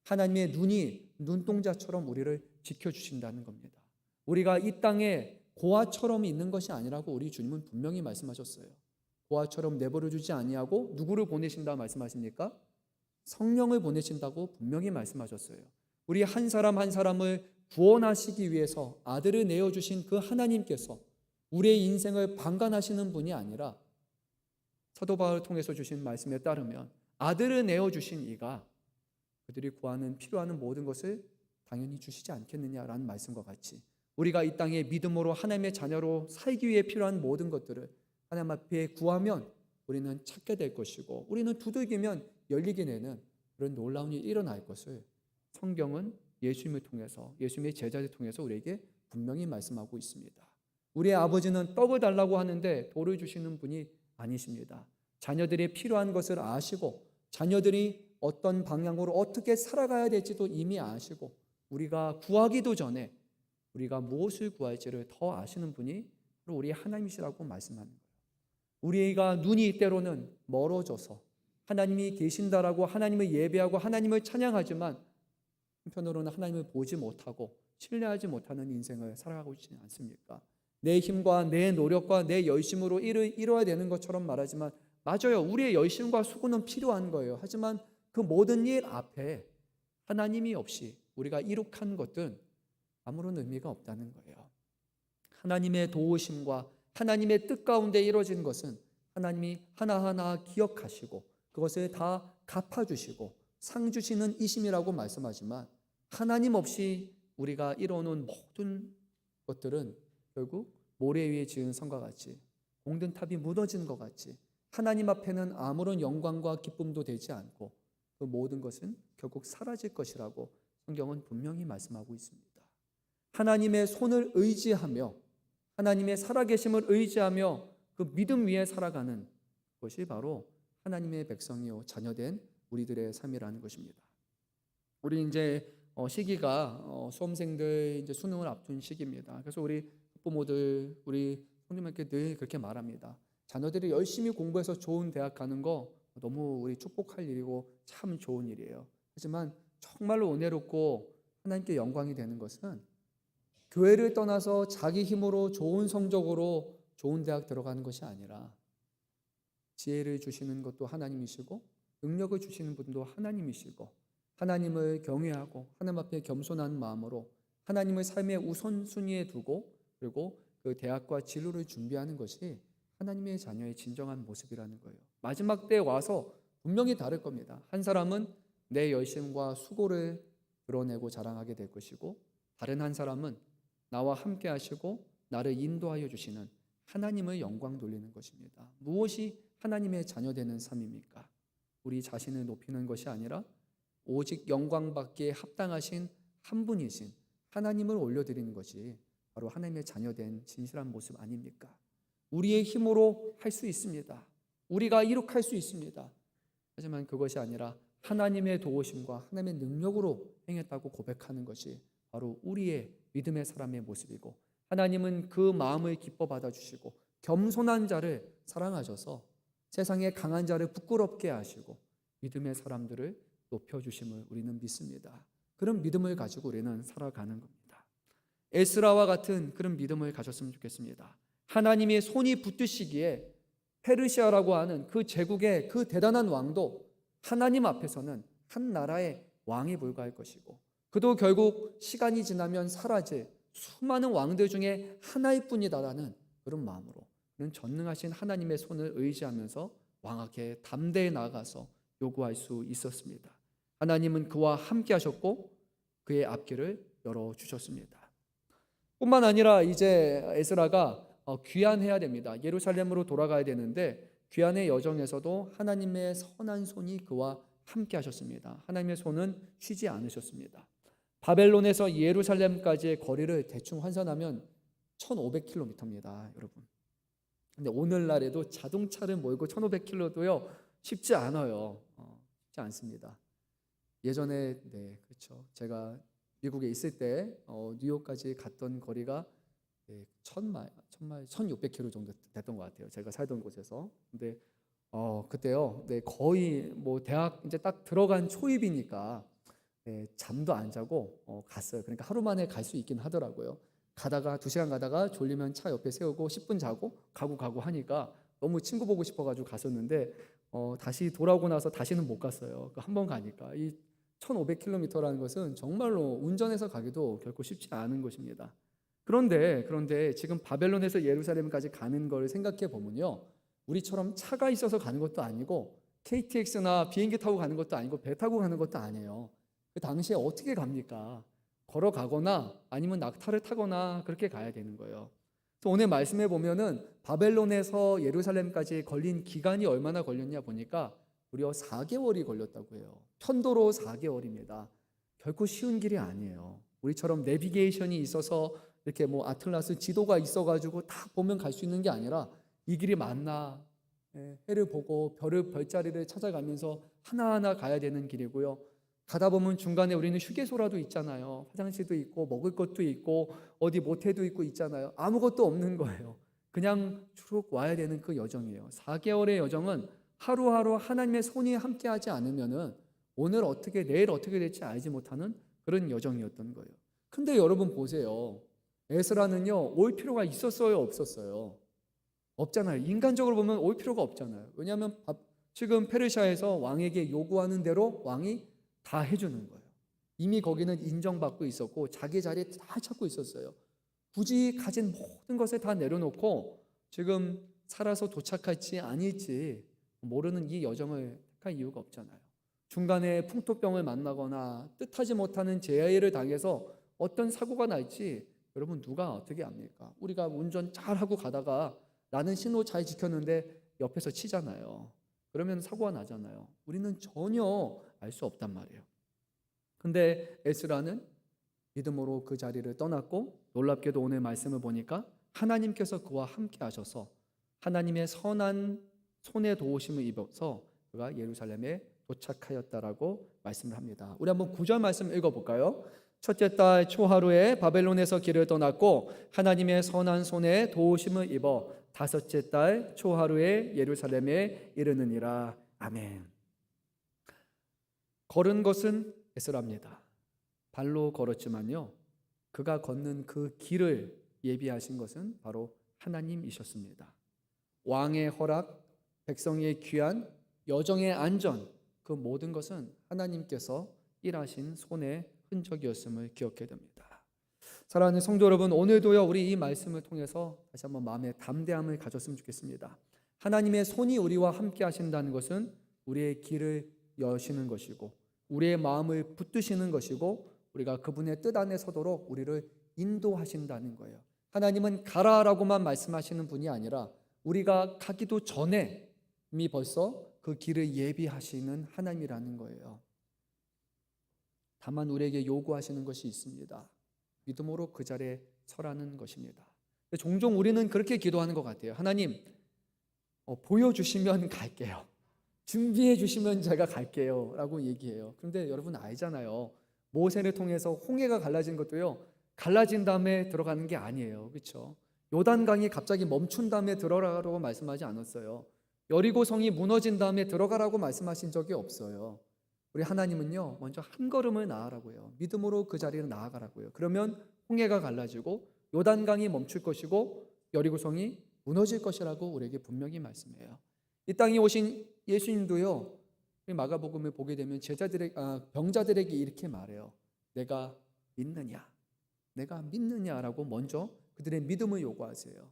하나님의 눈이 눈동자처럼 우리를 지켜주신다는 겁니다. 우리가 이 땅에 고아처럼 있는 것이 아니라고 우리 주님은 분명히 말씀하셨어요. 고아처럼 내버려 두지 아니하고 누구를 보내신다 말씀하십니까? 성령을 보내신다고 분명히 말씀하셨어요. 우리 한 사람 한 사람을 구원하시기 위해서 아들을 내어주신 그 하나님께서 우리의 인생을 방관하시는 분이 아니라 사도 바울을 통해서 주신 말씀에 따르면 아들을 내어주신 이가 그들이 구하는 필요하는 모든 것을 당연히 주시지 않겠느냐라는 말씀과 같이 우리가 이 땅에 믿음으로 하나님의 자녀로 살기 위해 필요한 모든 것들을 하나님 앞에 구하면 우리는 찾게 될 것이고 우리는 두들기면 열리게 되는 그런 놀라운 일이 일어날 것을 성경은 예수님을 통해서 예수님의 제자를 통해서 우리에게 분명히 말씀하고 있습니다. 우리의 아버지는 떡을 달라고 하는데 돌을 주시는 분이 아니십니다. 자녀들이 필요한 것을 아시고 자녀들이 어떤 방향으로 어떻게 살아가야 될지도 이미 아시고 우리가 구하기도 전에 우리가 무엇을 구할지를 더 아시는 분이 바로 우리 하나님이시라고 말씀하는 거예요. 우리가 눈이 때로는 멀어져서 하나님이 계신다라고 하나님을 예배하고 하나님을 찬양하지만 한편으로는 하나님을 보지 못하고 신뢰하지 못하는 인생을 살아가고 있지 않습니까? 내 힘과 내 노력과 내 열심으로 이뤄야 되는 것처럼 말하지만 맞아요. 우리의 열심과 수고는 필요한 거예요. 하지만 그 모든 일 앞에 하나님이 없이 우리가 이룩한 것들은 아무런 의미가 없다는 거예요. 하나님의 도우심과 하나님의 뜻 가운데 이루어진 것은 하나님이 하나하나 기억하시고 그것을 다 갚아주시고 상 주시는 이심이라고 말씀하지만 하나님 없이 우리가 이뤄놓은 모든 것들은 결국 모래 위에 지은 성과 같이 공든 탑이 무너진 것 같이 하나님 앞에는 아무런 영광과 기쁨도 되지 않고 그 모든 것은 결국 사라질 것이라고 성경은 분명히 말씀하고 있습니다. 하나님의 손을 의지하며 하나님의 살아계심을 의지하며 그 믿음 위에 살아가는 것이 바로 하나님의 백성이요 자녀된 우리들의 삶이라는 것입니다. 우리 이제 시기가 수험생들 이제 수능을 앞둔 시기입니다. 그래서 우리 부모들 우리 성도님께 늘 그렇게 말합니다. 자녀들이 열심히 공부해서 좋은 대학 가는 거 너무 우리 축복할 일이고 참 좋은 일이에요. 하지만 정말로 은혜롭고 하나님께 영광이 되는 것은 교회를 떠나서 자기 힘으로 좋은 성적으로 좋은 대학 들어가는 것이 아니라 지혜를 주시는 것도 하나님이시고 능력을 주시는 분도 하나님이시고 하나님을 경외하고 하나님 앞에 겸손한 마음으로 하나님을 삶의 우선순위에 두고 그리고 그 대학과 진로를 준비하는 것이 하나님의 자녀의 진정한 모습이라는 거예요. 마지막 때에 와서 분명히 다를 겁니다. 한 사람은 내 열심과 수고를 드러내고 자랑하게 될 것이고 다른 한 사람은 나와 함께 하시고 나를 인도하여 주시는 하나님의 영광 돌리는 것입니다. 무엇이 하나님의 자녀 되는 삶입니까? 우리 자신을 높이는 것이 아니라 오직 영광받기에 합당하신 한 분이신 하나님을 올려드리는 것이 바로 하나님의 자녀 된 진실한 모습 아닙니까? 우리의 힘으로 할 수 있습니다. 우리가 이룩할 수 있습니다. 하지만 그것이 아니라 하나님의 도우심과 하나님의 능력으로 행했다고 고백하는 것이 바로 우리의 믿음의 사람의 모습이고 하나님은 그 마음을 기뻐 받아주시고 겸손한 자를 사랑하셔서 세상의 강한 자를 부끄럽게 하시고 믿음의 사람들을 높여주심을 우리는 믿습니다. 그런 믿음을 가지고 우리는 살아가는 겁니다. 에스라와 같은 그런 믿음을 가졌으면 좋겠습니다. 하나님의 손이 붙드시기에 페르시아라고 하는 그 제국의 그 대단한 왕도 하나님 앞에서는 한 나라의 왕에 불과할 것이고 그도 결국 시간이 지나면 사라질 수많은 왕들 중에 하나일 뿐이다라는 그런 마음으로 그는 전능하신 하나님의 손을 의지하면서 왕에게 담대히 나아가서 요구할 수 있었습니다. 하나님은 그와 함께 하셨고 그의 앞길을 열어주셨습니다. 뿐만 아니라 이제 에스라가 귀환해야 됩니다. 예루살렘으로 돌아가야 되는데 귀환의 여정에서도 하나님의 선한 손이 그와 함께 하셨습니다. 하나님의 손은 쉬지 않으셨습니다. 바벨론에서 예루살렘까지의 거리를 대충 환산하면 1500km입니다. 여러분. 근데 오늘날에도 자동차를 몰고 1500km도요 쉽지 않아요. 쉽지 않습니다. 예전에 그렇죠. 제가 미국에 있을 때 뉴욕까지 갔던 거리가 1600km 정도 됐던 것 같아요. 제가 살던 곳에서. 근데 그때요. 거의 뭐 대학 이제 딱 들어간 초입이니까 잠도 안 자고 갔어요. 그러니까 하루 만에 갈 수 있긴 하더라고요. 가다가 2시간 가다가 졸리면 차 옆에 세우고 10분 자고 가고 하니까 너무 친구 보고 싶어가지고 갔었는데 다시 돌아오고 나서 다시는 못 갔어요. 한 번 가니까 이 1500km라는 것은 정말로 운전해서 가기도 결코 쉽지 않은 것입니다. 그런데 지금 바벨론에서 예루살렘까지 가는 걸 생각해 보면요, 우리처럼 차가 있어서 가는 것도 아니고 KTX나 비행기 타고 가는 것도 아니고 배 타고 가는 것도 아니에요. 그 당시에 어떻게 갑니까? 걸어가거나 아니면 낙타를 타거나 그렇게 가야 되는 거예요. 그래서 오늘 말씀해 보면은 바벨론에서 예루살렘까지 걸린 기간이 얼마나 걸렸냐 보니까 무려 4개월이 걸렸다고 해요. 편도로 4개월입니다. 결코 쉬운 길이 아니에요. 우리처럼 내비게이션이 있어서 이렇게 뭐 아틀라스 지도가 있어가지고 다 보면 갈 수 있는 게 아니라 이 길이 맞나, 해를 보고 별자리를 찾아가면서 하나하나 가야 되는 길이고요. 가다 보면 중간에 우리는 휴게소라도 있잖아요. 화장실도 있고 먹을 것도 있고 어디 모텔도 있고 있잖아요. 아무것도 없는 거예요. 그냥 쭉 와야 되는 그 여정이에요. 4개월의 여정은 하루하루 하나님의 손이 함께하지 않으면은 오늘 어떻게 내일 어떻게 될지 알지 못하는 그런 여정이었던 거예요. 근데 여러분 보세요. 에스라는요, 올 필요가 있었어요, 없었어요? 없잖아요. 인간적으로 보면 올 필요가 없잖아요. 왜냐하면 지금 페르시아에서 왕에게 요구하는 대로 왕이 다 해주는 거예요. 이미 거기는 인정받고 있었고 자기 자리에 다 찾고 있었어요. 굳이 가진 모든 것을 다 내려놓고 지금 살아서 도착할지 아닐지 모르는 이 여정을 택할 이유가 없잖아요. 중간에 풍토병을 만나거나 뜻하지 못하는 재해를 당해서 어떤 사고가 날지 여러분 누가 어떻게 압니까? 우리가 운전 잘하고 가다가 나는 신호 잘 지켰는데 옆에서 치잖아요. 그러면 사고가 나잖아요. 우리는 전혀 알 수 없단 말이에요. 근데 에스라는 믿음으로 그 자리를 떠났고 놀랍게도 오늘 말씀을 보니까 하나님께서 그와 함께 하셔서 하나님의 선한 손에 도우심을 입어서 그가 예루살렘에 도착하였다라고 말씀을 합니다. 우리 한번 9절 말씀 읽어볼까요? 첫째 달 초하루에 바벨론에서 길을 떠났고 하나님의 선한 손에 도우심을 입어 다섯째 달 초하루에 예루살렘에 이르느니라. 아멘. 걸은 것은 에스라입니다. 발로 걸었지만요, 그가 걷는 그 길을 예비하신 것은 바로 하나님이셨습니다. 왕의 허락, 백성의 귀한, 여정의 안전, 그 모든 것은 하나님께서 일하신 손의 흔적이었음을 기억해야 됩니다. 사랑하는 성도 여러분, 오늘도요 우리 이 말씀을 통해서 다시 한번 마음의 담대함을 가졌으면 좋겠습니다. 하나님의 손이 우리와 함께 하신다는 것은 우리의 길을 여시는 것이고 우리의 마음을 붙드시는 것이고 우리가 그분의 뜻 안에 서도록 우리를 인도하신다는 거예요. 하나님은 가라라고만 말씀하시는 분이 아니라 우리가 가기도 전에 이미 벌써 그 길을 예비하시는 하나님이라는 거예요. 다만 우리에게 요구하시는 것이 있습니다. 믿음으로 그 자리에 서라는 것입니다. 종종 우리는 그렇게 기도하는 것 같아요. 하나님, 보여주시면 갈게요. 준비해 주시면 제가 갈게요 라고 얘기해요. 그런데 여러분 알잖아요. 모세를 통해서 홍해가 갈라진 것도요, 갈라진 다음에 들어가는 게 아니에요. 그렇죠? 요단강이 갑자기 멈춘 다음에 들어가라고 말씀하지 않았어요. 여리고성이 무너진 다음에 들어가라고 말씀하신 적이 없어요. 우리 하나님은요, 먼저 한 걸음을 나아가라고 해요. 믿음으로 그 자리를 나아가라고요. 그러면 홍해가 갈라지고 요단강이 멈출 것이고 여리고성이 무너질 것이라고 우리에게 분명히 말씀해요. 이 땅에 오신 예수님도요, 마가복음을 보게 되면 병자들에게 이렇게 말해요. 내가 믿느냐? 내가 믿느냐라고 먼저 그들의 믿음을 요구하세요.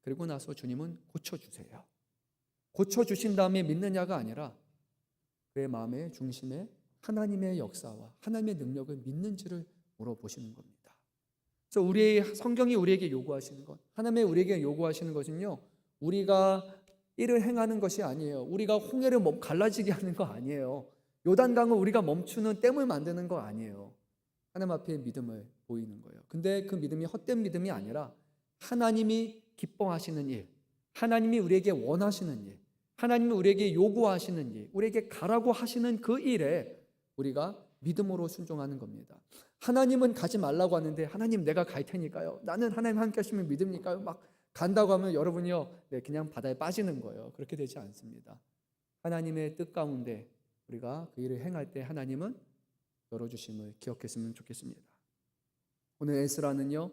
그리고 나서 주님은 고쳐주세요. 고쳐주신 다음에 믿느냐가 아니라 그의 마음의 중심에 하나님의 역사와 하나님의 능력을 믿는지를 물어보시는 겁니다. 그래서 성경이 우리에게 요구하시는 것, 하나님의 우리에게 요구하시는 것은요, 우리가 이를 행하는 것이 아니에요. 우리가 홍해를 갈라지게 하는 거 아니에요. 요단강을 우리가 멈추는 댐을 만드는 거 아니에요. 하나님 앞에 믿음을 보이는 거예요. 근데 그 믿음이 헛된 믿음이 아니라 하나님이 기뻐하시는 일, 하나님이 우리에게 원하시는 일, 하나님이 우리에게 요구하시는 일, 우리에게 가라고 하시는 그 일에 우리가 믿음으로 순종하는 겁니다. 하나님은 가지 말라고 하는데 하나님 내가 갈 테니까요. 나는 하나님 함께 하시면 믿습니까요? 막 간다고 하면 여러분이요, 그냥 바다에 빠지는 거예요. 그렇게 되지 않습니다. 하나님의 뜻 가운데 우리가 그 일을 행할 때 하나님은 열어주심을 기억했으면 좋겠습니다. 오늘 에스라는요,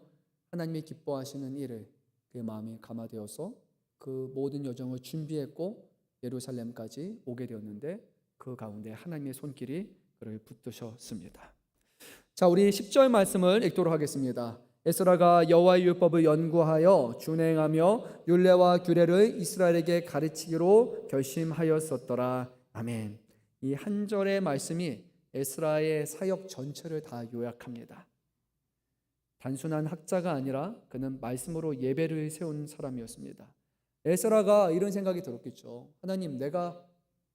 하나님이 기뻐하시는 일을 그의 마음에 감화되어서 그 모든 여정을 준비했고 예루살렘까지 오게 되었는데 그 가운데 하나님의 손길이 그를 붙드셨습니다. 자, 우리 10절 말씀을 읽도록 하겠습니다. 에스라가 여호와의 율법을 연구하여 준행하며 율례와 규례를 이스라엘에게 가르치기로 결심하였었더라. 아멘. 이 한 절의 말씀이 에스라의 사역 전체를 다 요약합니다. 단순한 학자가 아니라 그는 말씀으로 예배를 세운 사람이었습니다. 에스라가 이런 생각이 들었겠죠. 하나님, 내가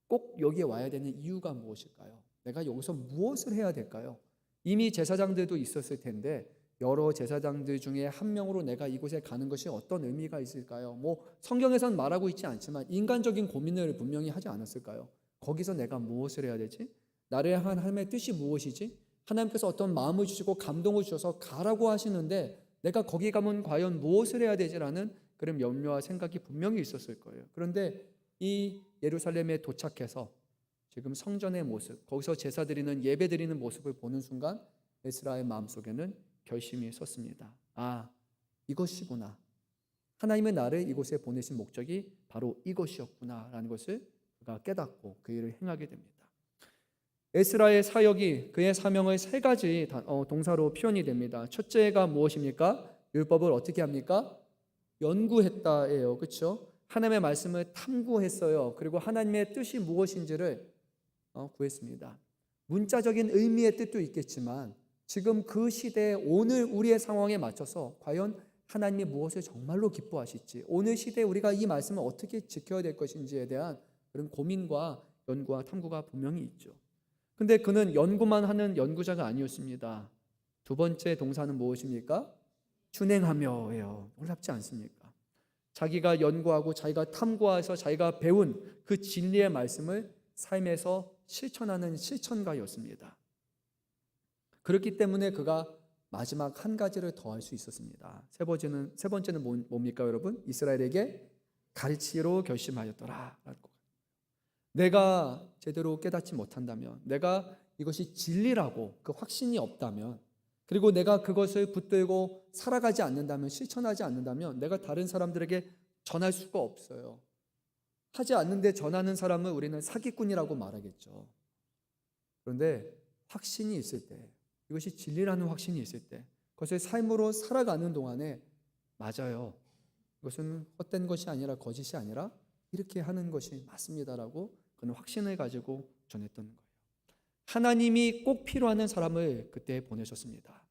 꼭 여기에 와야 되는 이유가 무엇일까요? 내가 여기서 무엇을 해야 될까요? 이미 제사장들도 있었을 텐데 여러 제사장들 중에 한 명으로 내가 이곳에 가는 것이 어떤 의미가 있을까요? 성경에선 말하고 있지 않지만 인간적인 고민을 분명히 하지 않았을까요? 거기서 내가 무엇을 해야 되지? 나를 향한 하나님의 뜻이 무엇이지? 하나님께서 어떤 마음을 주시고 감동을 주셔서 가라고 하시는데 내가 거기 가면 과연 무엇을 해야 되지라는 그런 염려와 생각이 분명히 있었을 거예요. 그런데 이 예루살렘에 도착해서 지금 성전의 모습, 거기서 제사 드리는 예배 드리는 모습을 보는 순간 에스라의 마음속에는 결심이 섰습니다. 아, 이것이구나. 하나님의 나를 이곳에 보내신 목적이 바로 이것이었구나라는 것을 그가 깨닫고 그 일을 행하게 됩니다. 에스라의 사역이 그의 사명을 세 가지 동사로 표현이 됩니다. 첫째가 무엇입니까? 율법을 어떻게 합니까? 연구했다예요. 그렇죠? 하나님의 말씀을 탐구했어요. 그리고 하나님의 뜻이 무엇인지를 구했습니다. 문자적인 의미의 뜻도 있겠지만 지금 그 시대에 오늘 우리의 상황에 맞춰서 과연 하나님이 무엇을 정말로 기뻐하실지, 오늘 시대에 우리가 이 말씀을 어떻게 지켜야 될 것인지에 대한 그런 고민과 연구와 탐구가 분명히 있죠. 근데 그는 연구만 하는 연구자가 아니었습니다. 두 번째 동사는 무엇입니까? 준행하며예요. 놀랍지 않습니까? 자기가 연구하고 자기가 탐구해서 자기가 배운 그 진리의 말씀을 삶에서 실천하는 실천가였습니다. 그렇기 때문에 그가 마지막 한 가지를 더 할 수 있었습니다. 세 번째는 뭡니까, 여러분? 이스라엘에게 가르치기로 결심하였더라. 내가 제대로 깨닫지 못한다면, 내가 이것이 진리라고 그 확신이 없다면, 그리고 내가 그것을 붙들고 살아가지 않는다면, 실천하지 않는다면 내가 다른 사람들에게 전할 수가 없어요. 하지 않는데 전하는 사람을 우리는 사기꾼이라고 말하겠죠. 그런데 확신이 있을 때, 이것이 진리라는 확신이 있을 때, 그것을 삶으로 살아가는 동안에 맞아요, 이것은 헛된 것이 아니라 거짓이 아니라 이렇게 하는 것이 맞습니다라고 그는 확신을 가지고 전했던 거예요. 하나님이 꼭 필요한 사람을 그때 보내셨습니다.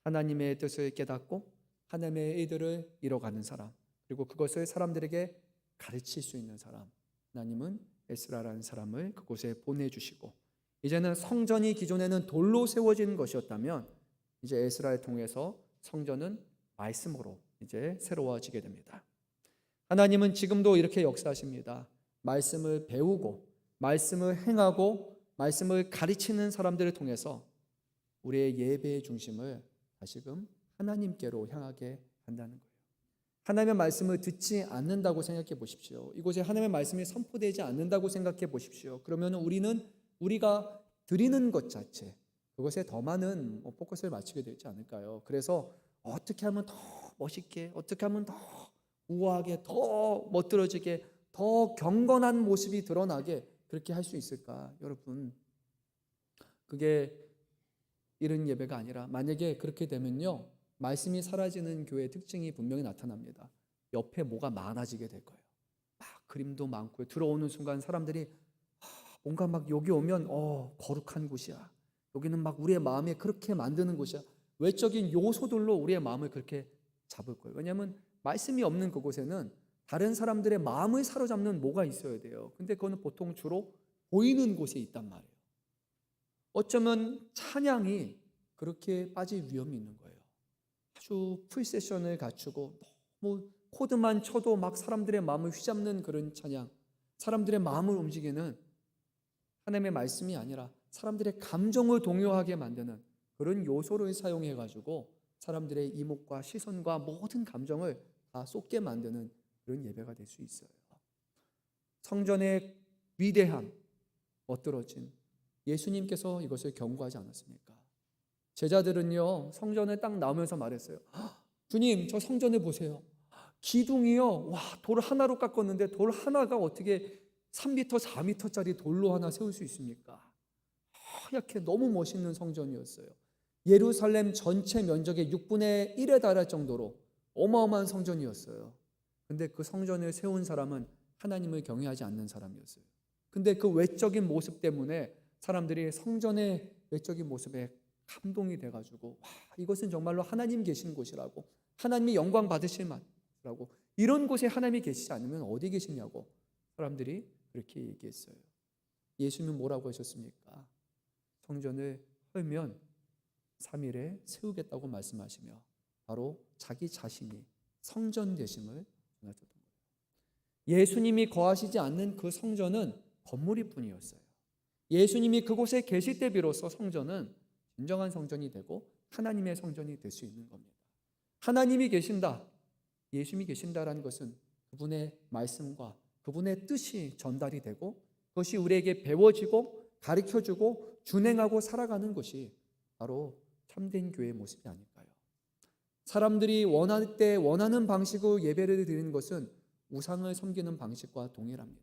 하나님의 뜻을 깨닫고 하나님의 의도를 이뤄가는 사람, 그리고 그것을 사람들에게 가르칠 수 있는 사람, 하나님은 에스라라는 사람을 그곳에 보내주시고, 이제는 성전이 기존에는 돌로 세워진 것이었다면 이제 에스라를 통해서 성전은 말씀으로 이제 새로워지게 됩니다. 하나님은 지금도 이렇게 역사하십니다. 말씀을 배우고 말씀을 행하고 말씀을 가르치는 사람들을 통해서 우리의 예배의 중심을 다시금 하나님께로 향하게 한다는 거예요. 하나님의 말씀을 듣지 않는다고 생각해 보십시오. 이곳에 하나님의 말씀이 선포되지 않는다고 생각해 보십시오. 그러면 우리가 드리는 것 자체, 그것에 더 많은 포커스를 맞추게 되지 않을까요? 그래서 어떻게 하면 더 멋있게, 어떻게 하면 더 우아하게, 더 멋들어지게, 더 경건한 모습이 드러나게 그렇게 할 수 있을까? 여러분, 그게 이런 예배가 아니라, 만약에 그렇게 되면요, 말씀이 사라지는 교회의 특징이 분명히 나타납니다. 옆에 뭐가 많아지게 될 거예요. 막 그림도 많고요. 들어오는 순간 사람들이 뭔가 막 여기 오면 거룩한 곳이야. 여기는 막 우리의 마음에 그렇게 만드는 곳이야. 외적인 요소들로 우리의 마음을 그렇게 잡을 거예요. 왜냐하면 말씀이 없는 그곳에는 다른 사람들의 마음을 사로잡는 뭐가 있어야 돼요. 근데 그거는 보통 주로 보이는 곳에 있단 말이에요. 어쩌면 찬양이 그렇게 빠질 위험이 있는 거예요. 아주 풀세션을 갖추고 너무 코드만 쳐도 막 사람들의 마음을 휘잡는 그런 찬양, 사람들의 마음을 움직이는, 하나님의 말씀이 아니라 사람들의 감정을 동요하게 만드는 그런 요소를 사용해 가지고 사람들의 이목과 시선과 모든 감정을 다 쏟게 만드는 그런 예배가 될 수 있어요. 성전의 위대함, 멋들어진, 예수님께서 이것을 경고하지 않았습니까? 제자들은요, 성전을 딱 나오면서 말했어요. 주님, 저 성전을 보세요. 기둥이요, 와, 돌 하나로 깎았는데 돌 하나가 어떻게 3m, 4m짜리 돌로 하나 세울 수 있습니까? 하얗게 너무 멋있는 성전이었어요. 예루살렘 전체 면적의 6분의 1에 달할 정도로 어마어마한 성전이었어요. 근데 그 성전을 세운 사람은 하나님을 경외하지 않는 사람이었어요. 근데 그 외적인 모습 때문에 사람들이 성전의 외적인 모습에 감동이 돼가지고 와, 이것은 정말로 하나님 계신 곳이라고, 하나님이 영광 받으실 만이라고, 이런 곳에 하나님이 계시지 않으면 어디 계시냐고 사람들이 그렇게 얘기했어요. 예수님은 뭐라고 하셨습니까? 성전을 헐면 3일에 세우겠다고 말씀하시며 바로 자기 자신이 성전 되심을 전하셨던 거예요. 예수님이 거하시지 않는 그 성전은 건물일 뿐이었어요. 예수님이 그곳에 계실 때 비로소 성전은 진정한 성전이 되고 하나님의 성전이 될 수 있는 겁니다. 하나님이 계신다, 예수님이 계신다라는 것은 그분의 말씀과 그분의 뜻이 전달이 되고 그것이 우리에게 배워지고 가르쳐주고 준행하고 살아가는 것이 바로 참된 교회의 모습이 아닐까요? 사람들이 원할 때 원하는 방식으로 예배를 드리는 것은 우상을 섬기는 방식과 동일합니다.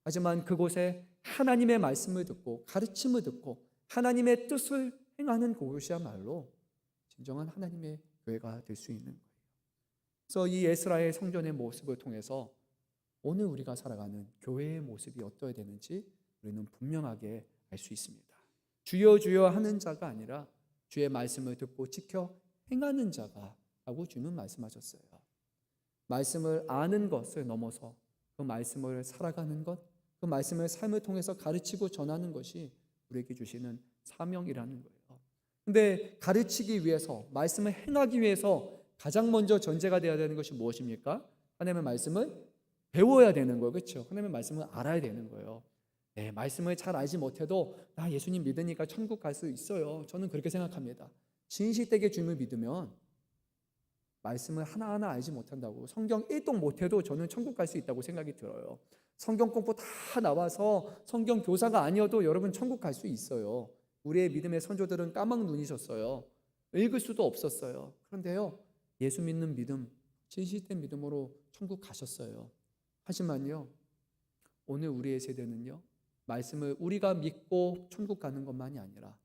하지만 그곳에 하나님의 말씀을 듣고 가르침을 듣고 하나님의 뜻을 행하는 그곳이야말로 진정한 하나님의 교회가 될 수 있는 거예요. 그래서 이 에스라의 성전의 모습을 통해서 오늘 우리가 살아가는 교회의 모습이 어떠해야 되는지 우리는 분명하게 알 수 있습니다. 주여 주여 하는 자가 아니라 주의 말씀을 듣고 지켜 행하는 자가 라고 주는 말씀하셨어요. 말씀을 아는 것을 넘어서 그 말씀을 살아가는 것, 그 말씀을 삶을 통해서 가르치고 전하는 것이 우리에게 주시는 사명이라는 거예요. 근데 가르치기 위해서, 말씀을 행하기 위해서 가장 먼저 전제가 되어야 되는 것이 무엇입니까? 하나님의 말씀을 배워야 되는 거예요. 그렇죠? 하나님의 말씀을 알아야 되는 거예요. 네, 말씀을 잘 알지 못해도 나 예수님 믿으니까 천국 갈 수 있어요. 저는 그렇게 생각합니다. 진실되게 주님을 믿으면 말씀을 하나하나 알지 못한다고, 성경 1동 못해도 저는 천국 갈 수 있다고 생각이 들어요. 성경 공부 다 나와서 성경 교사가 아니어도 여러분 천국 갈 수 있어요. 우리의 믿음의 선조들은 까막 눈이셨어요. 읽을 수도 없었어요. 그런데요, 예수 믿는 믿음, 진실된 믿음으로 천국 가셨어요. 하지만요, 오늘 우리의 세대는요, 말씀을 우리가 믿고 천국 가는 것만이 아니라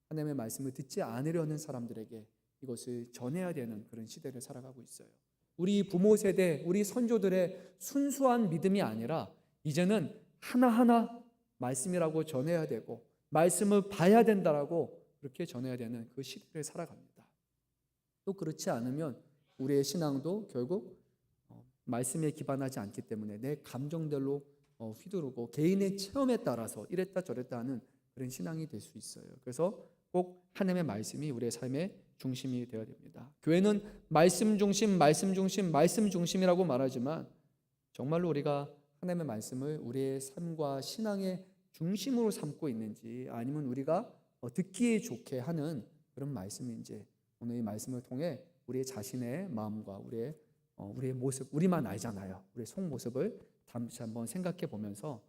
하나님의 말씀을 듣지 않으려는 사람들에게 이것을 전해야 되는 그런 시대를 살아가고 있어요. 우리 부모 세대, 우리 선조들의 순수한 믿음이 아니라 이제는 하나하나 말씀이라고 전해야 되고 말씀을 봐야 된다라고 그렇게 전해야 되는 그 시대를 살아갑니다. 또 그렇지 않으면 우리의 신앙도 결국 말씀에 기반하지 않기 때문에 내 감정대로 휘두르고 개인의 체험에 따라서 이랬다 저랬다 하는 그런 신앙이 될 수 있어요. 그래서 꼭 하나님의 말씀이 우리의 삶의 중심이 되어야 됩니다. 교회는 말씀 중심, 말씀 중심, 말씀 중심이라고 말하지만 정말로 우리가 하나님의 말씀을 우리의 삶과 신앙의 중심으로 삼고 있는지, 아니면 우리가 듣기에 좋게 하는 그런 말씀인지, 오늘 이 말씀을 통해 우리의 자신의 마음과 우리의 모습, 우리만 알잖아요. 우리의 속모습을 다시 한번 생각해 보면서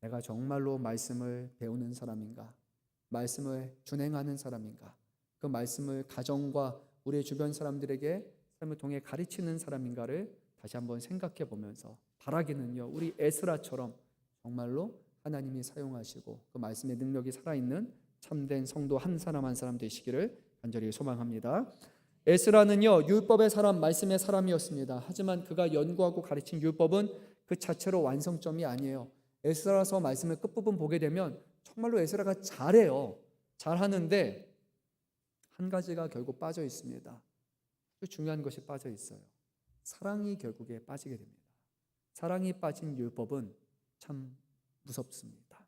내가 정말로 말씀을 배우는 사람인가, 말씀을 준행하는 사람인가, 그 말씀을 가정과 우리의 주변 사람들에게 삶을 통해 가르치는 사람인가를 다시 한번 생각해 보면서, 바라기는요, 우리 에스라처럼 정말로 하나님이 사용하시고 그 말씀의 능력이 살아있는 참된 성도 한 사람 한 사람 되시기를 간절히 소망합니다. 에스라는요, 율법의 사람, 말씀의 사람이었습니다. 하지만 그가 연구하고 가르친 율법은 그 자체로 완성점이 아니에요. 에스라서 말씀의 끝부분 보게 되면 정말로 에스라가 잘해요. 잘하는데 한 가지가 결국 빠져 있습니다. 그 중요한 것이 빠져 있어요. 사랑이 결국에 빠지게 됩니다. 사랑이 빠진 율법은 참 무섭습니다.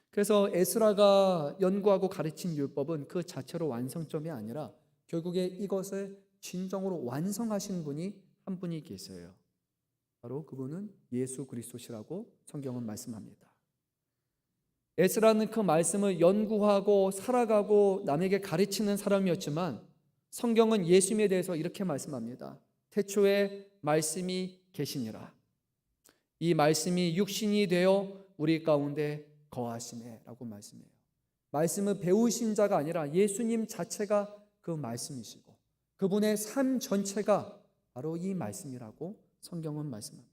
그래서 에스라가 연구하고 가르친 율법은 그 자체로 완성점이 아니라 결국에 이것을 진정으로 완성하신 분이 한 분이 계세요. 바로 그분은 예수 그리스도시라고 성경은 말씀합니다. 에스라는 그 말씀을 연구하고 살아가고 남에게 가르치는 사람이었지만 성경은 예수님에 대해서 이렇게 말씀합니다. 태초에 말씀이 계시니라. 이 말씀이 육신이 되어 우리 가운데 거하시네 라고 말씀해요. 말씀을 배우신 자가 아니라 예수님 자체가 그 말씀이시고 그분의 삶 전체가 바로 이 말씀이라고 성경은 말씀합니다.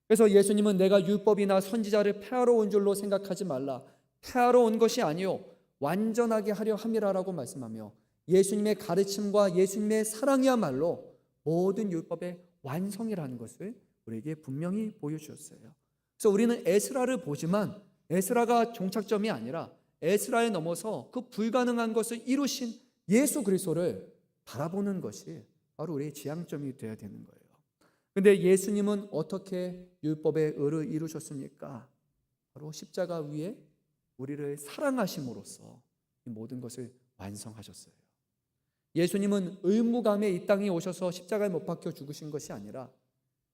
그래서 예수님은 내가 율법이나 선지자를 폐하러 온 줄로 생각하지 말라. 태하러 온 것이 아니요 완전하게 하려 함이라라고 말씀하며 예수님의 가르침과 예수님의 사랑이야말로 모든 율법의 완성이라는 것을 우리에게 분명히 보여주었어요. 그래서 우리는 에스라를 보지만 에스라가 종착점이 아니라 에스라에 넘어서 그 불가능한 것을 이루신 예수 그리스도를 바라보는 것이 바로 우리의 지향점이 되어야 되는 거예요. 그런데 예수님은 어떻게 율법의 의를 이루셨습니까? 바로 십자가 위에 우리를 사랑하심으로써 이 모든 것을 완성하셨어요. 예수님은 의무감에 이 땅에 오셔서 십자가에 못 박혀 죽으신 것이 아니라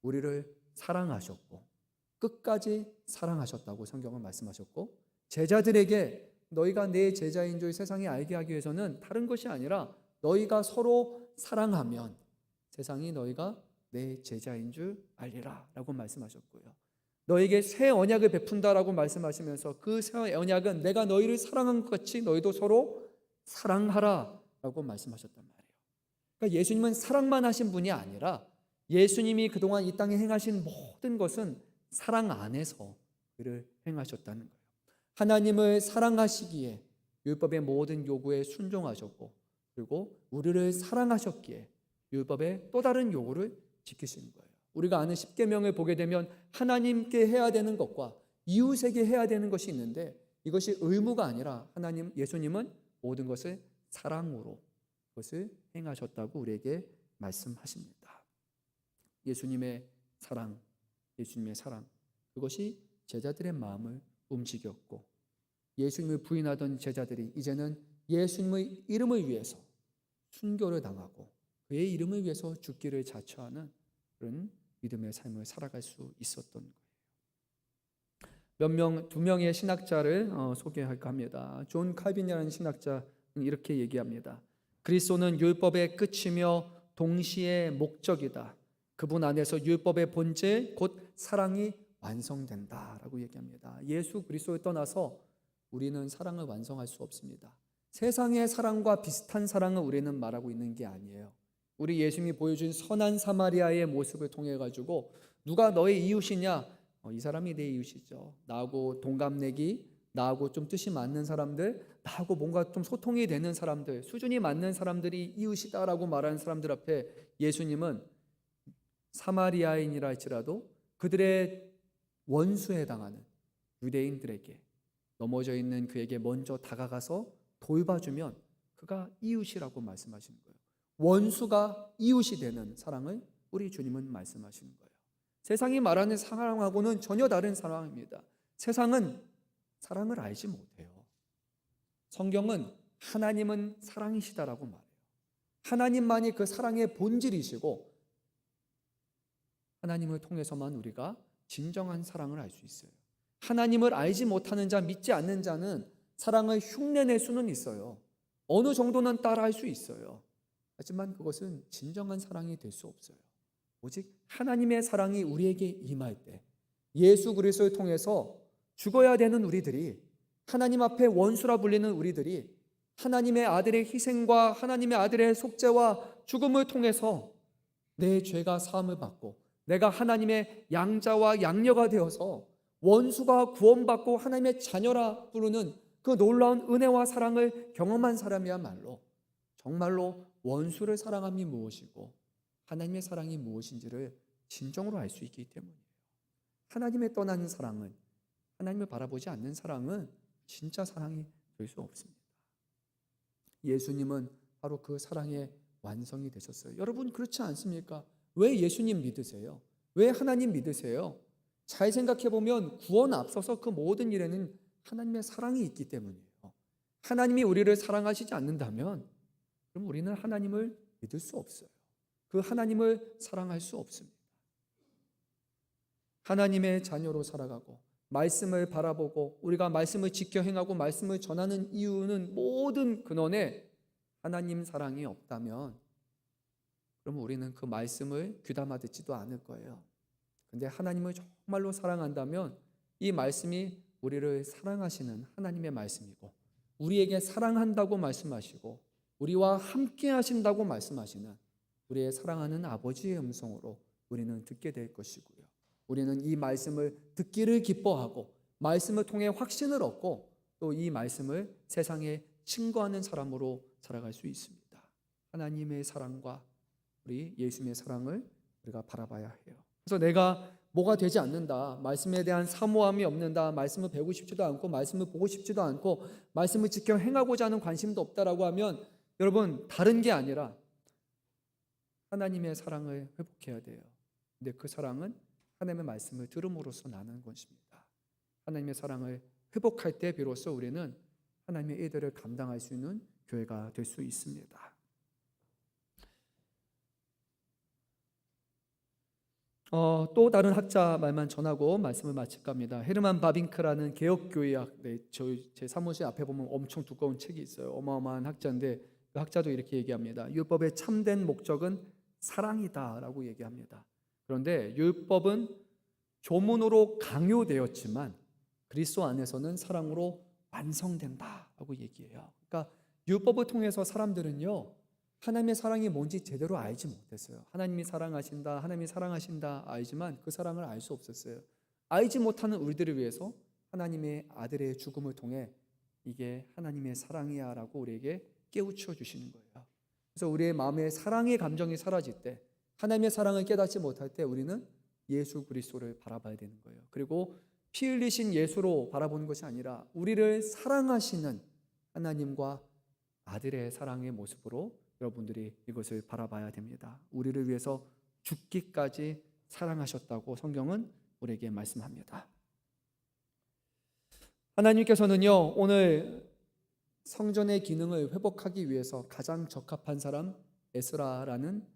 우리를 사랑하셨고 끝까지 사랑하셨다고 성경은 말씀하셨고, 제자들에게 너희가 내 제자인 줄 세상이 알게 하기 위해서는 다른 것이 아니라 너희가 서로 사랑하면 세상이 너희가 내 제자인 줄 알리라 라고 말씀하셨고요. 너에게 새 언약을 베푼다라고 말씀하시면서 그 새 언약은 내가 너희를 사랑한 것 같이 너희도 서로 사랑하라 라고 말씀하셨단 말이에요. 그러니까 예수님은 사랑만 하신 분이 아니라 예수님이 그동안 이 땅에 행하신 모든 것은 사랑 안에서 그를 행하셨다는 거예요. 하나님을 사랑하시기에 율법의 모든 요구에 순종하셨고, 그리고 우리를 사랑하셨기에 율법의 또 다른 요구를 지키시는 거예요. 우리가 아는 십계명을 보게 되면 하나님께 해야 되는 것과 이웃에게 해야 되는 것이 있는데, 이것이 의무가 아니라 예수님은 모든 것을 사랑으로 그것을 행하셨다고 우리에게 말씀하십니다. 예수님의 사랑, 그것이 제자들의 마음을 움직였고, 예수님을 부인하던 제자들이 이제는 예수님의 이름을 위해서 순교를 당하고 그의 이름을 위해서 죽기를 자처하는 그런 믿음의 삶을 살아갈 수 있었던 거예요. 두 명의 신학자를 소개할까 합니다. 존 칼빈이라는 신학자는 이렇게 얘기합니다. 그리스도는 율법의 끝이며 동시에 목적이다. 그분 안에서 율법의 본질 곧 사랑이 완성된다라고 얘기합니다. 예수 그리스도를 떠나서 우리는 사랑을 완성할 수 없습니다. 세상의 사랑과 비슷한 사랑을 우리는 말하고 있는 게 아니에요. 우리 예수님이 보여준 선한 사마리아의 모습을 통해 가지고 누가 너의 이웃이냐? 이 사람이 내 이웃이죠. 나하고 동갑내기, 나하고 좀 뜻이 맞는 사람들, 나하고 뭔가 좀 소통이 되는 사람들, 수준이 맞는 사람들이 이웃이다라고 말하는 사람들 앞에 예수님은 사마리아인이라 할지라도 그들의 원수에 해당하는 유대인들에게 넘어져 있는 그에게 먼저 다가가서 돌봐주면 그가 이웃이라고 말씀하시는 거예요. 원수가 이웃이 되는 사랑을 우리 주님은 말씀하시는 거예요. 세상이 말하는 사랑하고는 전혀 다른 사랑입니다. 세상은 사랑을 알지 못해요. 성경은 하나님은 사랑이시다라고 말해요. 하나님만이 그 사랑의 본질이시고 하나님을 통해서만 우리가 진정한 사랑을 알 수 있어요. 하나님을 알지 못하는 자, 믿지 않는 자는 사랑을 흉내낼 수는 있어요. 어느 정도는 따라할 수 있어요. 하지만 그것은 진정한 사랑이 될 수 없어요. 오직 하나님의 사랑이 우리에게 임할 때 예수 그리스도를 통해서 죽어야 되는 우리들이, 하나님 앞에 원수라 불리는 우리들이 하나님의 아들의 희생과 하나님의 아들의 속죄와 죽음을 통해서 내 죄가 사함을 받고 내가 하나님의 양자와 양녀가 되어서 원수가 구원받고 하나님의 자녀라 부르는 그 놀라운 은혜와 사랑을 경험한 사람이야말로 정말로 원수를 사랑함이 무엇이고 하나님의 사랑이 무엇인지를 진정으로 알 수 있기 때문이에요. 하나님의 떠나는 사랑은, 하나님을 바라보지 않는 사랑은 진짜 사랑이 될 수 없습니다. 예수님은 바로 그 사랑의 완성이 되셨어요. 여러분 그렇지 않습니까? 왜 예수님 믿으세요? 왜 하나님 믿으세요? 잘 생각해 보면 구원 앞서서 그 모든 일에는 하나님의 사랑이 있기 때문이에요. 하나님이 우리를 사랑하시지 않는다면 그럼 우리는 하나님을 믿을 수 없어요. 그 하나님을 사랑할 수 없습니다. 하나님의 자녀로 살아가고 말씀을 바라보고 우리가 말씀을 지켜 행하고 말씀을 전하는 이유는 모든 근원에 하나님 사랑이 없다면 그럼 우리는 그 말씀을 귀담아 듣지도 않을 거예요. 근데 하나님을 정말로 사랑한다면 이 말씀이 우리를 사랑하시는 하나님의 말씀이고 우리에게 사랑한다고 말씀하시고 우리와 함께 하신다고 말씀하시는 우리의 사랑하는 아버지의 음성으로 우리는 듣게 될 것이고요. 우리는 이 말씀을 듣기를 기뻐하고 말씀을 통해 확신을 얻고 또 이 말씀을 세상에 증거하는 사람으로 살아갈 수 있습니다. 하나님의 사랑과 우리 예수님의 사랑을 우리가 바라봐야 해요. 그래서 내가 뭐가 되지 않는다, 말씀에 대한 사모함이 없는다, 말씀을 배우고 싶지도 않고 말씀을 보고 싶지도 않고 말씀을 지켜 행하고자 하는 관심도 없다라고 하면 여러분, 다른 게 아니라 하나님의 사랑을 회복해야 돼요. 근데 그 사랑은 하나님의 말씀을 들음으로써 나는 것입니다. 하나님의 사랑을 회복할 때 비로소 우리는 하나님의 일들을 감당할 수 있는 교회가 될 수 있습니다. 또 다른 학자 말만 전하고 말씀을 마칠까 합니다. 헤르만 바빙크라는 개혁교회학, 제 사무실 앞에 보면 엄청 두꺼운 책이 있어요. 어마어마한 학자인데 그 학자도 이렇게 얘기합니다. 율법의 참된 목적은 사랑이다라고 얘기합니다. 그런데 율법은 조문으로 강요되었지만 그리스도 안에서는 사랑으로 완성된다라고 얘기해요. 그러니까 율법을 통해서 사람들은요, 하나님의 사랑이 뭔지 제대로 알지 못했어요. 하나님이 사랑하신다, 하나님이 사랑하신다 알지만 그 사랑을 알 수 없었어요. 알지 못하는 우리들을 위해서 하나님의 아들의 죽음을 통해 이게 하나님의 사랑이야 라고 우리에게 깨우쳐 주시는 거예요. 그래서 우리의 마음에 사랑의 감정이 사라질 때, 하나님의 사랑을 깨닫지 못할 때 우리는 예수 그리스도를 바라봐야 되는 거예요. 그리고 피 흘리신 예수로 바라보는 것이 아니라 우리를 사랑하시는 하나님과 아들의 사랑의 모습으로 여러분들이 이것을 바라봐야 됩니다. 우리를 위해서 죽기까지 사랑하셨다고 성경은 우리에게 말씀합니다. 하나님께서는요, 오늘 성전의 기능을 회복하기 위해서 가장 적합한 사람 에스라라는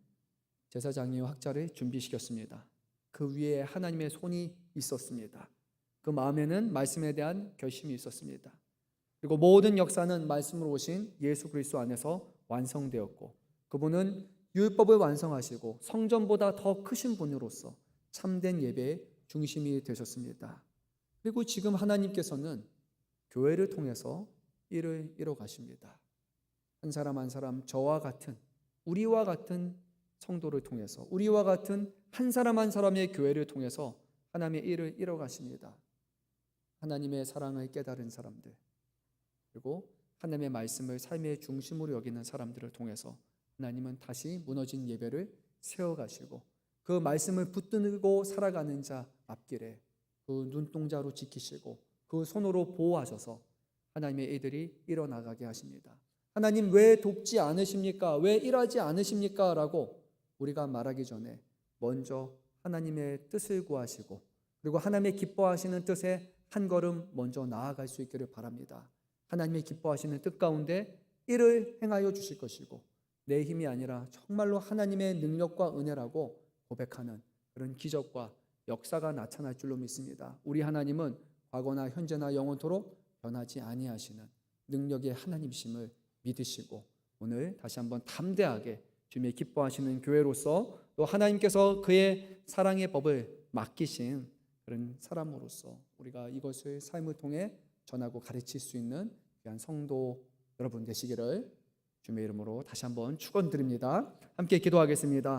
제사장이요 학자를 준비시켰습니다. 그 위에 하나님의 손이 있었습니다. 그 마음에는 말씀에 대한 결심이 있었습니다. 그리고 모든 역사는 말씀으로 오신 예수 그리스도 안에서 완성되었고, 그분은 율법을 완성하시고 성전보다 더 크신 분으로서 참된 예배의 중심이 되셨습니다. 그리고 지금 하나님께서는 교회를 통해서 일을 이뤄 가십니다. 한 사람 한 사람, 저와 같은, 우리와 같은 성도를 통해서, 우리와 같은 한 사람 한 사람의 교회를 통해서 하나님의 일을 이뤄 가십니다. 하나님의 사랑을 깨달은 사람들, 그리고 하나님의 말씀을 삶의 중심으로 여기는 사람들을 통해서 하나님은 다시 무너진 예배를 세워가시고 그 말씀을 붙들고 살아가는 자 앞길에 그 눈동자로 지키시고 그 손으로 보호하셔서 하나님의 일들이 일어나가게 하십니다. 하나님 왜 돕지 않으십니까? 왜 일하지 않으십니까? 라고 우리가 말하기 전에 먼저 하나님의 뜻을 구하시고 그리고 하나님의 기뻐하시는 뜻에 한 걸음 먼저 나아갈 수 있기를 바랍니다. 하나님의 기뻐하시는 뜻 가운데 일을 행하여 주실 것이고 내 힘이 아니라 정말로 하나님의 능력과 은혜라고 고백하는 그런 기적과 역사가 나타날 줄로 믿습니다. 우리 하나님은 과거나 현재나 영원토록 변하지 아니하시는 능력의 하나님이심을 믿으시고 오늘 다시 한번 담대하게 주님의 기뻐하시는 교회로서 또 하나님께서 그의 사랑의 법을 맡기신 그런 사람으로서 우리가 이것을 삶을 통해 전하고 가르칠 수 있는 귀한 성도 여러분 되시기를 주님의 이름으로 다시 한번 축원드립니다. 함께 기도하겠습니다.